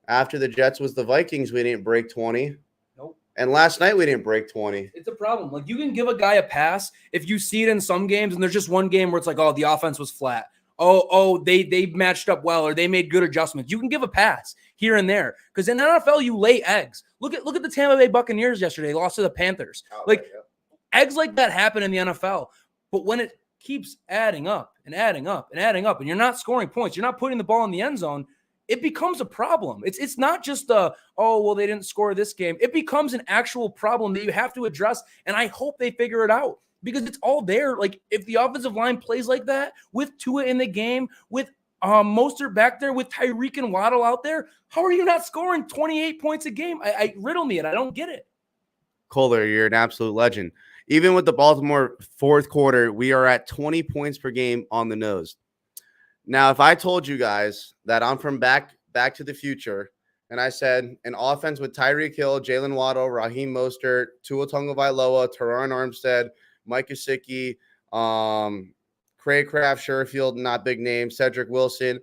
After the Jets was the Vikings. We didn't break 20. Nope. And last night we didn't break 20. It's a problem. Like you can give a guy a pass if you see it in some games and there's just one game where it's like, oh, the offense was flat. They matched up well or they made good adjustments. You can give a pass here and there because in the NFL you lay eggs. Look at the Tampa Bay Buccaneers yesterday. They lost to the Panthers. Eggs like that happen in the NFL. But when it keeps adding up and adding up and adding up and you're not scoring points, you're not putting the ball in the end zone, it becomes a problem. It's not just they didn't score this game. It becomes an actual problem that you have to address, and I hope they figure it out because it's all there. Like, if the offensive line plays like that, with Tua in the game, with Mostert back there, with Tyreek and Waddle out there, how are you not scoring 28 points a game? I riddle me it. I don't get it. Kohler, you're an absolute legend. Even with the Baltimore fourth quarter, we are at 20 points per game on the nose. Now, if I told you guys that I'm from Back to the Future, and I said an offense with Tyreek Hill, Jalen Waddle, Raheem Mostert, Tua Tagovailoa, Teron Armstead, Mike Gesicki, Craycraft, Sherfield, not big names, Cedric Wilson.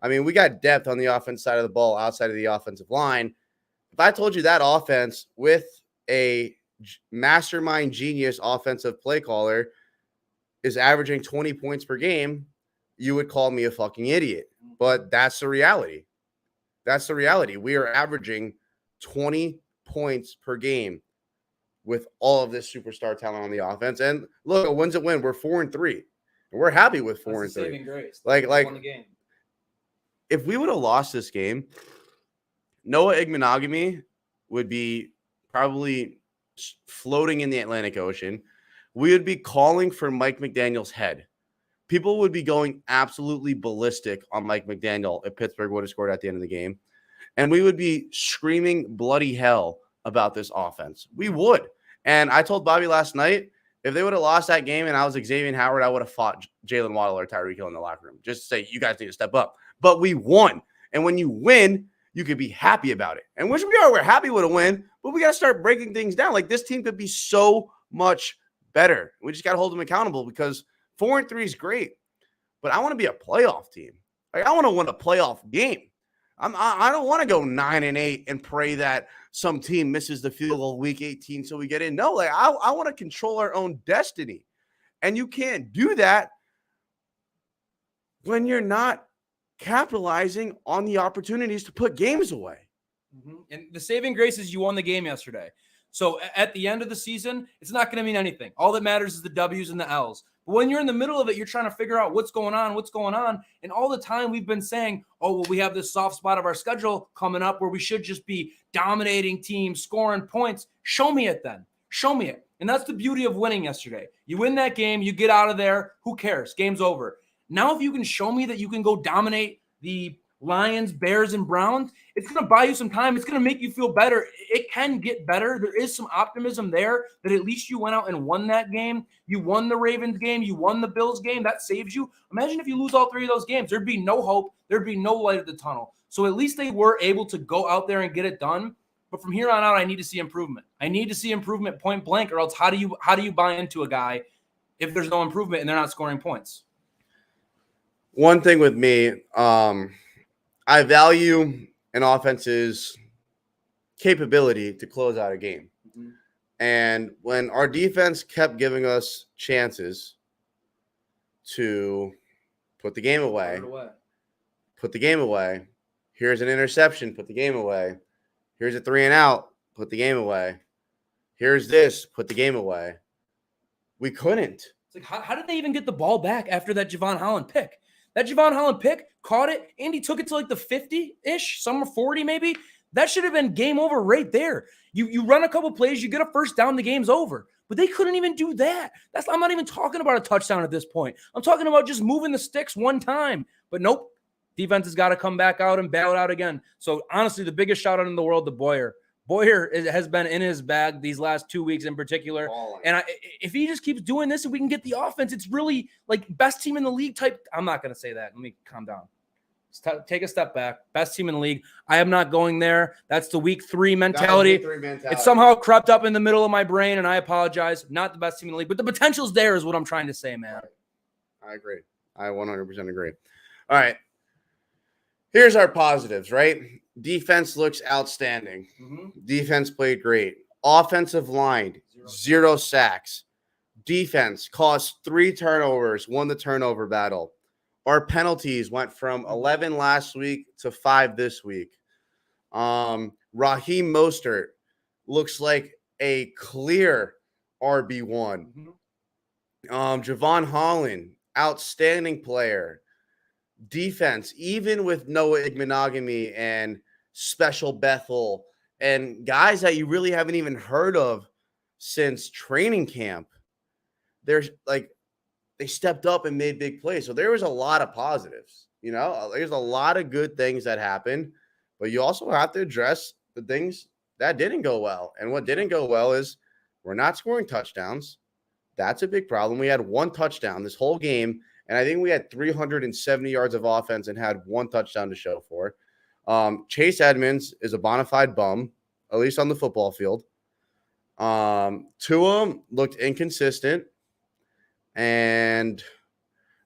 I mean, we got depth on the offense side of the ball outside of the offensive line. If I told you that offense with a mastermind genius offensive play caller is averaging 20 points per game, you would call me a fucking idiot. But that's the reality. That's the reality. We are averaging 20 points per game with all of this superstar talent on the offense. And look, a win's a win. We're 4-3. And we're happy with 4-3. Saving grace. Like won the game. If we would have lost this game, Noah Igbinoghene would be probably floating in the Atlantic Ocean. We would be calling for Mike McDaniel's head. People would be going absolutely ballistic on Mike McDaniel if Pittsburgh would have scored at the end of the game. And we would be screaming bloody hell about this offense. We would. And I told Bobby last night, if they would have lost that game and I was Xavier Howard, I would have fought Jalen Waddle or Tyreek Hill in the locker room just to say, you guys need to step up. But we won. And when you win, you could be happy about it. And which we are. We're happy with a win, but we got to start breaking things down. Like, this team could be so much better. We just got to hold them accountable, because 4-3 is great, but I want to be a playoff team. Like, I want to win a playoff game. I don't want to go 9-8 and pray that some team misses the field goal week 18 so we get in. No, like, I want to control our own destiny. And you can't do that when you're not capitalizing on the opportunities to put games away. And the saving grace is you won the game yesterday. So at the end of the season, it's not going to mean anything. All that matters is the W's and the L's. But when you're in the middle of it, you're trying to figure out what's going on. And all the time we've been saying, oh, well, we have this soft spot of our schedule coming up where we should just be dominating teams, scoring points. Show me it then. Show me it. And that's the beauty of winning yesterday. You win that game, you get out of there. Who cares? Game's over. Now, if you can show me that you can go dominate the Lions, Bears, and Browns, it's going to buy you some time. It's going to make you feel better. It can get better. There is some optimism there that at least you went out and won that game. You won the Ravens game. You won the Bills game. That saves you. Imagine if you lose all three of those games. There'd be no hope. There'd be no light at the tunnel. So at least they were able to go out there and get it done. But from here on out, I need to see improvement. I need to see improvement point blank, or else how do you buy into a guy if there's no improvement and they're not scoring points? One thing with me, I value an offense's capability to close out a game. And when our defense kept giving us chances to put the game away, here's an interception, put the game away. Here's a 3-and-out, put the game away. Here's this, put the game away. We couldn't. It's like, how did they even get the ball back after that Javon Holland pick? That Javon Holland pick, caught it. Andy took it to like the 50-ish, somewhere 40 maybe. That should have been game over right there. You run a couple plays, you get a first down, the game's over. But they couldn't even do that. I'm not even talking about a touchdown at this point. I'm talking about just moving the sticks one time. But nope, defense has got to come back out and bail it out again. So honestly, the biggest shout out in the world to Boyer. Boyer has been in his bag these last 2 weeks in particular. And if he just keeps doing this and we can get the offense, it's really like best team in the league type. I'm not going to say that. Let me calm down. Take a step back. Best team in the league. I am not going there. That's the week 3 mentality. It somehow crept up in the middle of my brain, and I apologize. Not the best team in the league, but the potential's there is what I'm trying to say, man. I agree. I 100% agree. All right. Here's our positives, right? Defense looks outstanding. Defense played great. Offensive line, 0 sacks. Defense caused 3 turnovers, won the turnover battle. Our penalties went from 11 last week to 5 this week. Raheem Mostert looks like a clear RB1. Javon Holland, outstanding player. Defense, even with Noah Igbinoghene and Special Bethel and guys that you really haven't even heard of since training camp, there's like they stepped up and made big plays. So there was a lot of positives. There's a lot of good things that happened, but you also have to address the things that didn't go well. And what didn't go well is we're not scoring touchdowns. That's a big problem. We had 1 touchdown this whole game. And I think we had 370 yards of offense and had 1 touchdown to show for. Chase Edmonds is a bona fide bum, at least on the football field. Tua looked inconsistent. And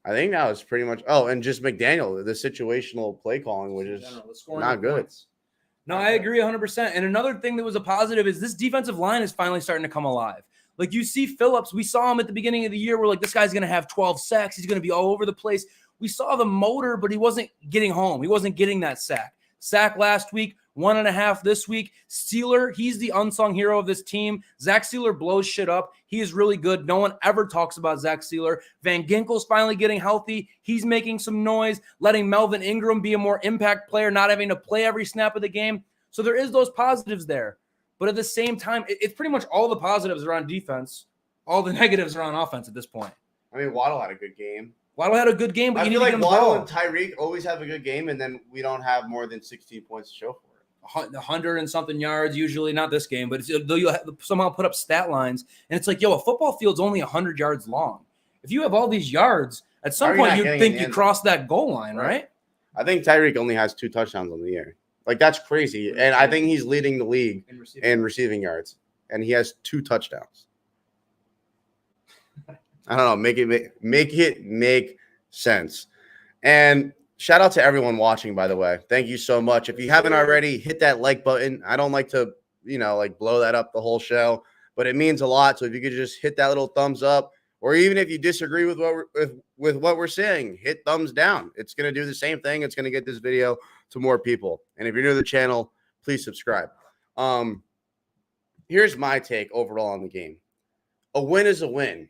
I think that was pretty much – and just McDaniel, the situational play calling, which is not good. Points. No, I agree 100%. And another thing that was a positive is this defensive line is finally starting to come alive. Like you see Phillips, we saw him at the beginning of the year. We're like, this guy's going to have 12 sacks. He's going to be all over the place. We saw the motor, but he wasn't getting home. He wasn't getting that sack. Sack last week, 1.5 this week. Steeler, he's the unsung hero of this team. Zach Steeler blows shit up. He is really good. No one ever talks about Zach Steeler. Van Ginkel's finally getting healthy. He's making some noise, letting Melvin Ingram be a more impact player, not having to play every snap of the game. So there is those positives there. But at the same time, it's pretty much all the positives are on defense. All the negatives are on offense at this point. I mean, Waddle had a good game. Waddle had a good game, but you need to get him the Waddle ball. and Tyreek always have a good game, and then we don't have more than 16 points to show for it. 100 and something yards, usually not this game, but you'll somehow put up stat lines. And it's like, a football field's only 100 yards long. If you have all these yards, at some point you'd think you crossed that goal line, right? I think Tyreek only has 2 touchdowns on the year. Like, that's crazy. And I think he's leading the league in receiving yards. And he has 2 touchdowns. I don't know. Make it make sense. And shout out to everyone watching, by the way. Thank you so much. If you haven't already, hit that like button. I don't like to, blow that up the whole show, but it means a lot. So if you could just hit that little thumbs up, or even if you disagree with what we're saying, hit thumbs down. It's going to do the same thing. It's going to get this video to more people. And if you're new to the channel, please subscribe. Here's my take overall on the game. A win is a win,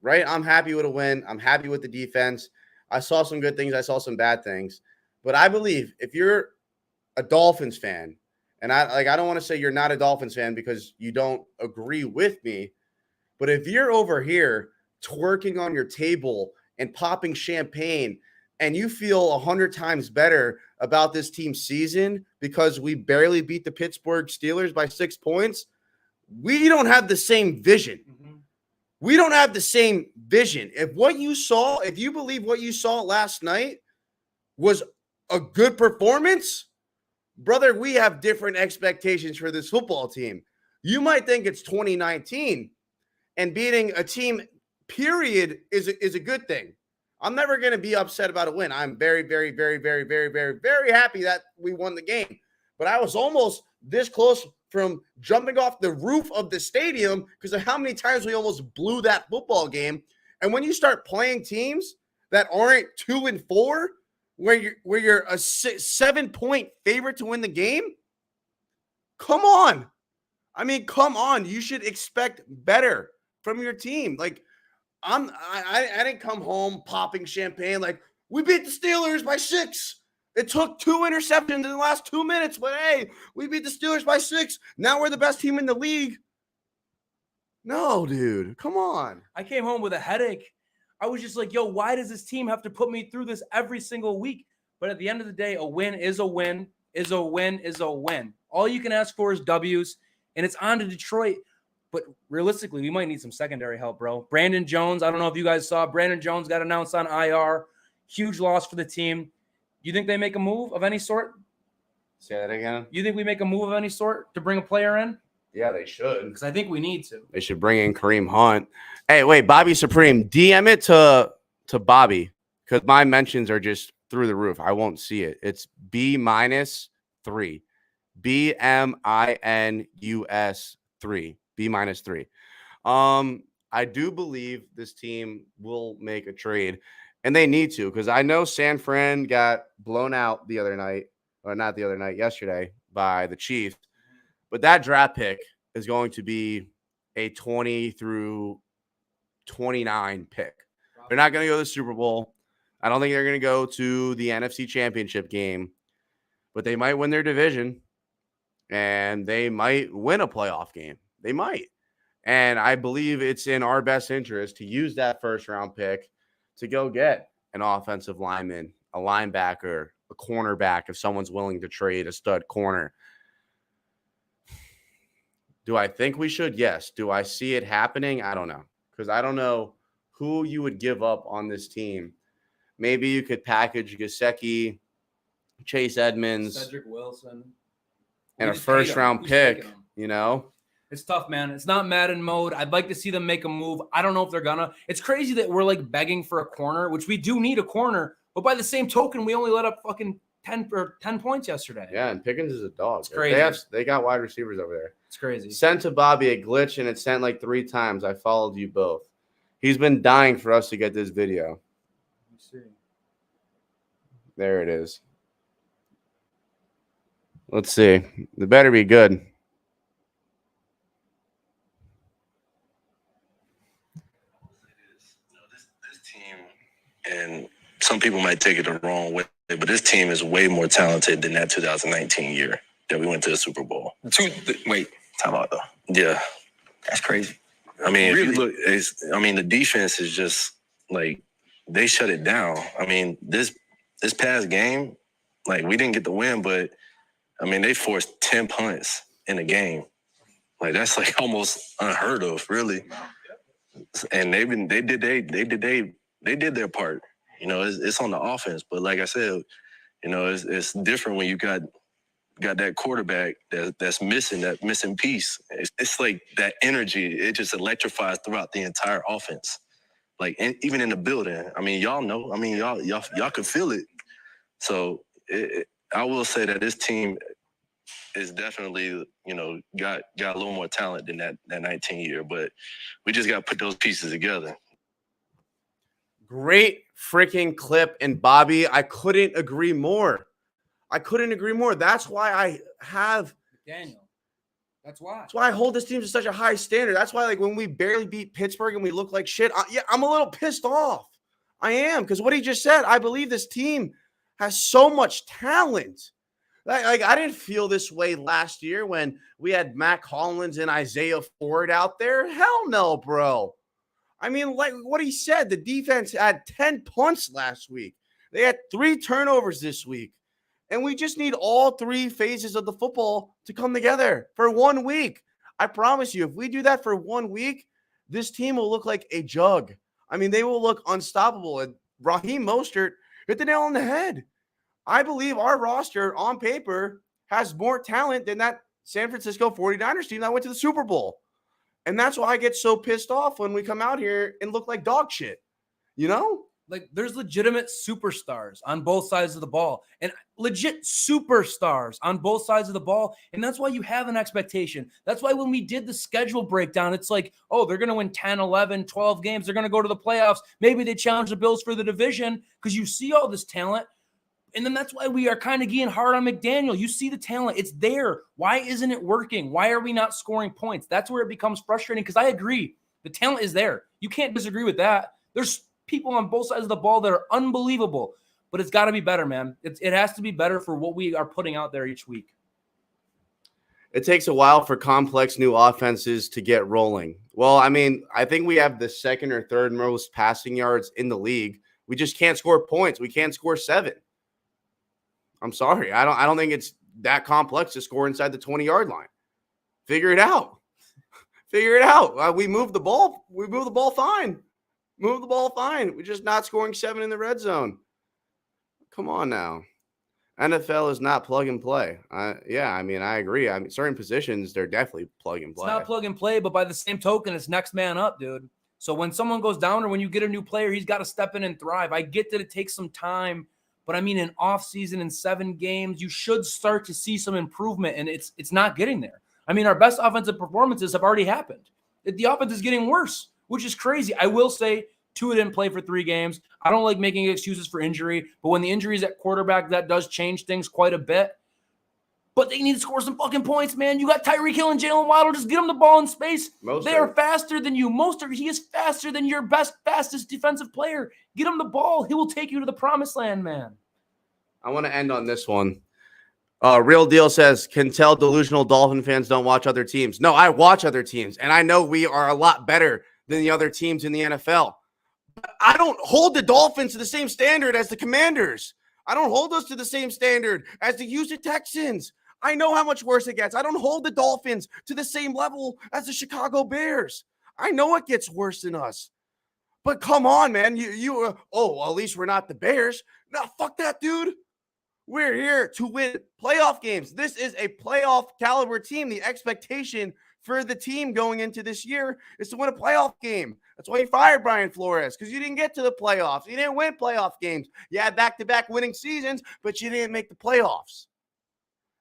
right? I'm happy with a win. I'm happy with the defense. I saw some good things. I saw some bad things. But I believe if you're a Dolphins fan, and I don't want to say you're not a Dolphins fan because you don't agree with me, but if you're over here twerking on your table and popping champagne and you feel 100 times better about this team's season because we barely beat the Pittsburgh Steelers by 6 points, we don't have the same vision. We don't have the same vision. If you believe what you saw last night was a good performance, brother, we have different expectations for this football team. You might think it's 2019 and beating a team, period, is a good thing. I'm never going to be upset about a win. I'm very, very, very, very, very, very, very happy that we won the game. But I was almost this close from jumping off the roof of the stadium because of how many times we almost blew that football game. And when you start playing teams that aren't 2-4, where you're a 7-point favorite to win the game, come on. I mean, come on. You should expect better from your team. Like, I didn't come home popping champagne like, we beat the Steelers by 6. It took 2 interceptions in the last 2 minutes, but hey, we beat the Steelers by 6. Now we're the best team in the league. No, dude, come on. I came home with a headache. I was just like, why does this team have to put me through this every single week? But at the end of the day, a win is a win, is a win, is a win. All you can ask for is W's, and it's on to Detroit. But realistically, we might need some secondary help, bro. Brandon Jones, I don't know if you guys saw, Brandon Jones got announced on IR. Huge loss for the team. You think they make a move of any sort? Say that again. You think we make a move of any sort to bring a player in? Yeah, they should. Because I think we need to. They should bring in Kareem Hunt. Hey, wait, Bobby Supreme, DM it to Bobby because my mentions are just through the roof. I won't see it. It's B-3. B-minus-3. B-3. I do believe this team will make a trade. And they need to, because I know San Fran got blown out the other night, or not the other night, yesterday, by the Chiefs. But that draft pick is going to be a 20 through 29 pick. They're not going to go to the Super Bowl. I don't think they're going to go to the NFC Championship game. But they might win their division. And they might win a playoff game. They might. And I believe it's in our best interest to use that first-round pick to go get an offensive lineman, a linebacker, a cornerback, if someone's willing to trade a stud corner. Do I think we should? Yes. Do I see it happening? I don't know. Because I don't know who you would give up on this team. Maybe you could package Gesicki, Chase Edmonds, Cedric Wilson, and a first-round pick, It's tough, man. It's not Madden mode. I'd like to see them make a move. I don't know if they're gonna. It's crazy that we're like begging for a corner, which we do need a corner. But by the same token, we only let up fucking 10 points yesterday. Yeah, and Pickens is a dog. It's crazy. They got wide receivers over there. It's crazy. Sent to Bobby a glitch, and it sent like 3 times. I followed you both. He's been dying for us to get this video. Let me see. There it is. Let's see. It better be good. This team, and some people might take it the wrong way, but this team is way more talented than that 2019 year that we went to the Super Bowl. Wait, time out though. Yeah. That's crazy. I mean, Really? if you look, the defense is just like they shut it down. I mean, this past game, like we didn't get the win, but I mean they forced 10 punts in a game. Like that's like almost unheard of, really. And they did their part. You know, it's on the offense, but like I said, you know, it's different when you got that quarterback that's missing that missing piece. It's like that energy. It just electrifies throughout the entire offense. Like even in the building. I mean, y'all know. I mean, y'all can feel it. So I will say that this team is definitely, you know, got a little more talent than that 19 year, but we just got to put those pieces together. Great freaking clip. And Bobby, I couldn't agree more. That's why I have Daniel. That's why. That's why I hold this team to such a high standard. That's why, like, when we barely beat Pittsburgh and we look like shit, I'm a little pissed off. I am, because what he just said, I believe this team has so much talent. Like I didn't feel this way last year when we had Mac Hollins and Isaiah Ford out there. Hell no, bro. I mean, like what he said, the defense had 10 punts last week. They had 3 turnovers this week. And we just need all 3 phases of the football to come together for 1 week. I promise you, if we do that for 1 week, this team will look like a jug. I mean, they will look unstoppable. And Raheem Mostert hit the nail on the head. I believe our roster on paper has more talent than that San Francisco 49ers team that went to the Super Bowl. And that's why I get so pissed off when we come out here and look like dog shit. You know? Like, there's legitimate superstars on both sides of the ball and legit superstars on both sides of the ball. And that's why you have an expectation. That's why when we did the schedule breakdown, it's like, oh, they're going to win 10, 11, 12 games. They're going to go to the playoffs. Maybe they challenge the Bills for the division because you see all this talent. And then that's why we are kind of getting hard on McDaniel. You see the talent. It's there. Why isn't it working? Why are we not scoring points? That's where it becomes frustrating because I agree. The talent is there. You can't disagree with that. There's people on both sides of the ball that are unbelievable, but it's got to be better, man. It has to be better for what we are putting out there each week. It takes a while for complex new offenses to get rolling. Well, I mean, I think we have the second or third most passing yards in the league. We just can't score points. We can't score 7. I'm sorry. I don't think it's that complex to score inside the 20-yard line. Figure it out. We move the ball. We move the ball fine. We're just not scoring 7 in the red zone. Come on now. NFL is not plug and play. Yeah, I mean, I agree. I mean, certain positions, they're definitely plug and play. It's not plug and play, but by the same token, it's next man up, dude. So when someone goes down or when you get a new player, he's got to step in and thrive. I get that it takes some time, but I mean, in off season, in 7 games, you should start to see some improvement, and it's not getting there. I mean, our best offensive performances have already happened. The offense is getting worse, which is crazy. I will say Tua didn't play for 3 games. I don't like making excuses for injury, but when the injury is at quarterback, that does change things quite a bit. But they need to score some fucking points, man. You got Tyreek Hill and Jalen Waddle. Just get them the ball in space. They are faster than you. He is faster than your fastest defensive player. Get him the ball. He will take you to the promised land, man. I want to end on this one. Real Deal says, can tell delusional Dolphin fans don't watch other teams. No, I watch other teams, and I know we are a lot better than the other teams in the NFL. But I don't hold the Dolphins to the same standard as the Commanders. I don't hold us to the same standard as the Houston Texans. I know how much worse it gets. I don't hold the Dolphins to the same level as the Chicago Bears. I know it gets worse than us. But come on, man. Well, at least we're not the Bears. No, fuck that, dude. We're here to win playoff games. This is a playoff caliber team. The expectation for the team going into this year is to win a playoff game. That's why you fired Brian Flores, because you didn't get to the playoffs. You didn't win playoff games. You had back-to-back winning seasons, but you didn't make the playoffs.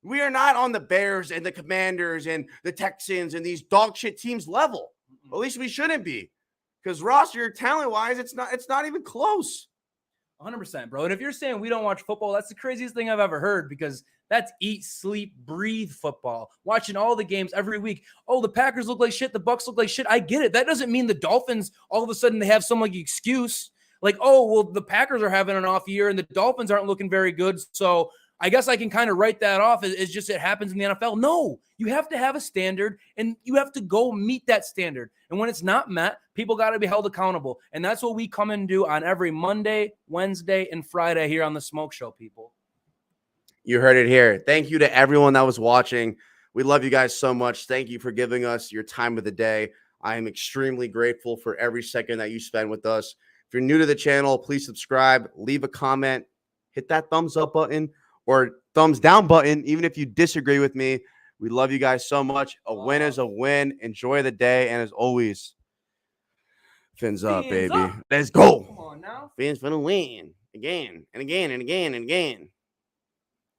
We are not on the Bears and the Commanders and the Texans and these dog shit teams level. At least we shouldn't be, because roster talent-wise, it's not even close. 100%, bro. And if you're saying we don't watch football, that's the craziest thing I've ever heard, because that's eat, sleep, breathe football. Watching all the games every week. Oh, the Packers look like shit. The Bucs look like shit. I get it. That doesn't mean the Dolphins, all of a sudden, they have some like excuse. Like, oh, well, the Packers are having an off year and the Dolphins aren't looking very good. So I guess I can kind of write that off as just it happens in the NFL. No, you have to have a standard and you have to go meet that standard. And when it's not met, people got to be held accountable. And that's what we come and do on every Monday, Wednesday, and Friday here on the Smoke Show, people. You heard it here. Thank you to everyone that was watching. We love you guys so much. Thank you for giving us your time of the day. I am extremely grateful for every second that you spend with us. If you're new to the channel, please subscribe, leave a comment, hit that thumbs up button or thumbs down button, even if you disagree with me. We love you guys so much. A win is a win. Enjoy the day. And as always, fins up, baby. Up. Let's go. Come on now. Fins for the win. Again and again and again and again.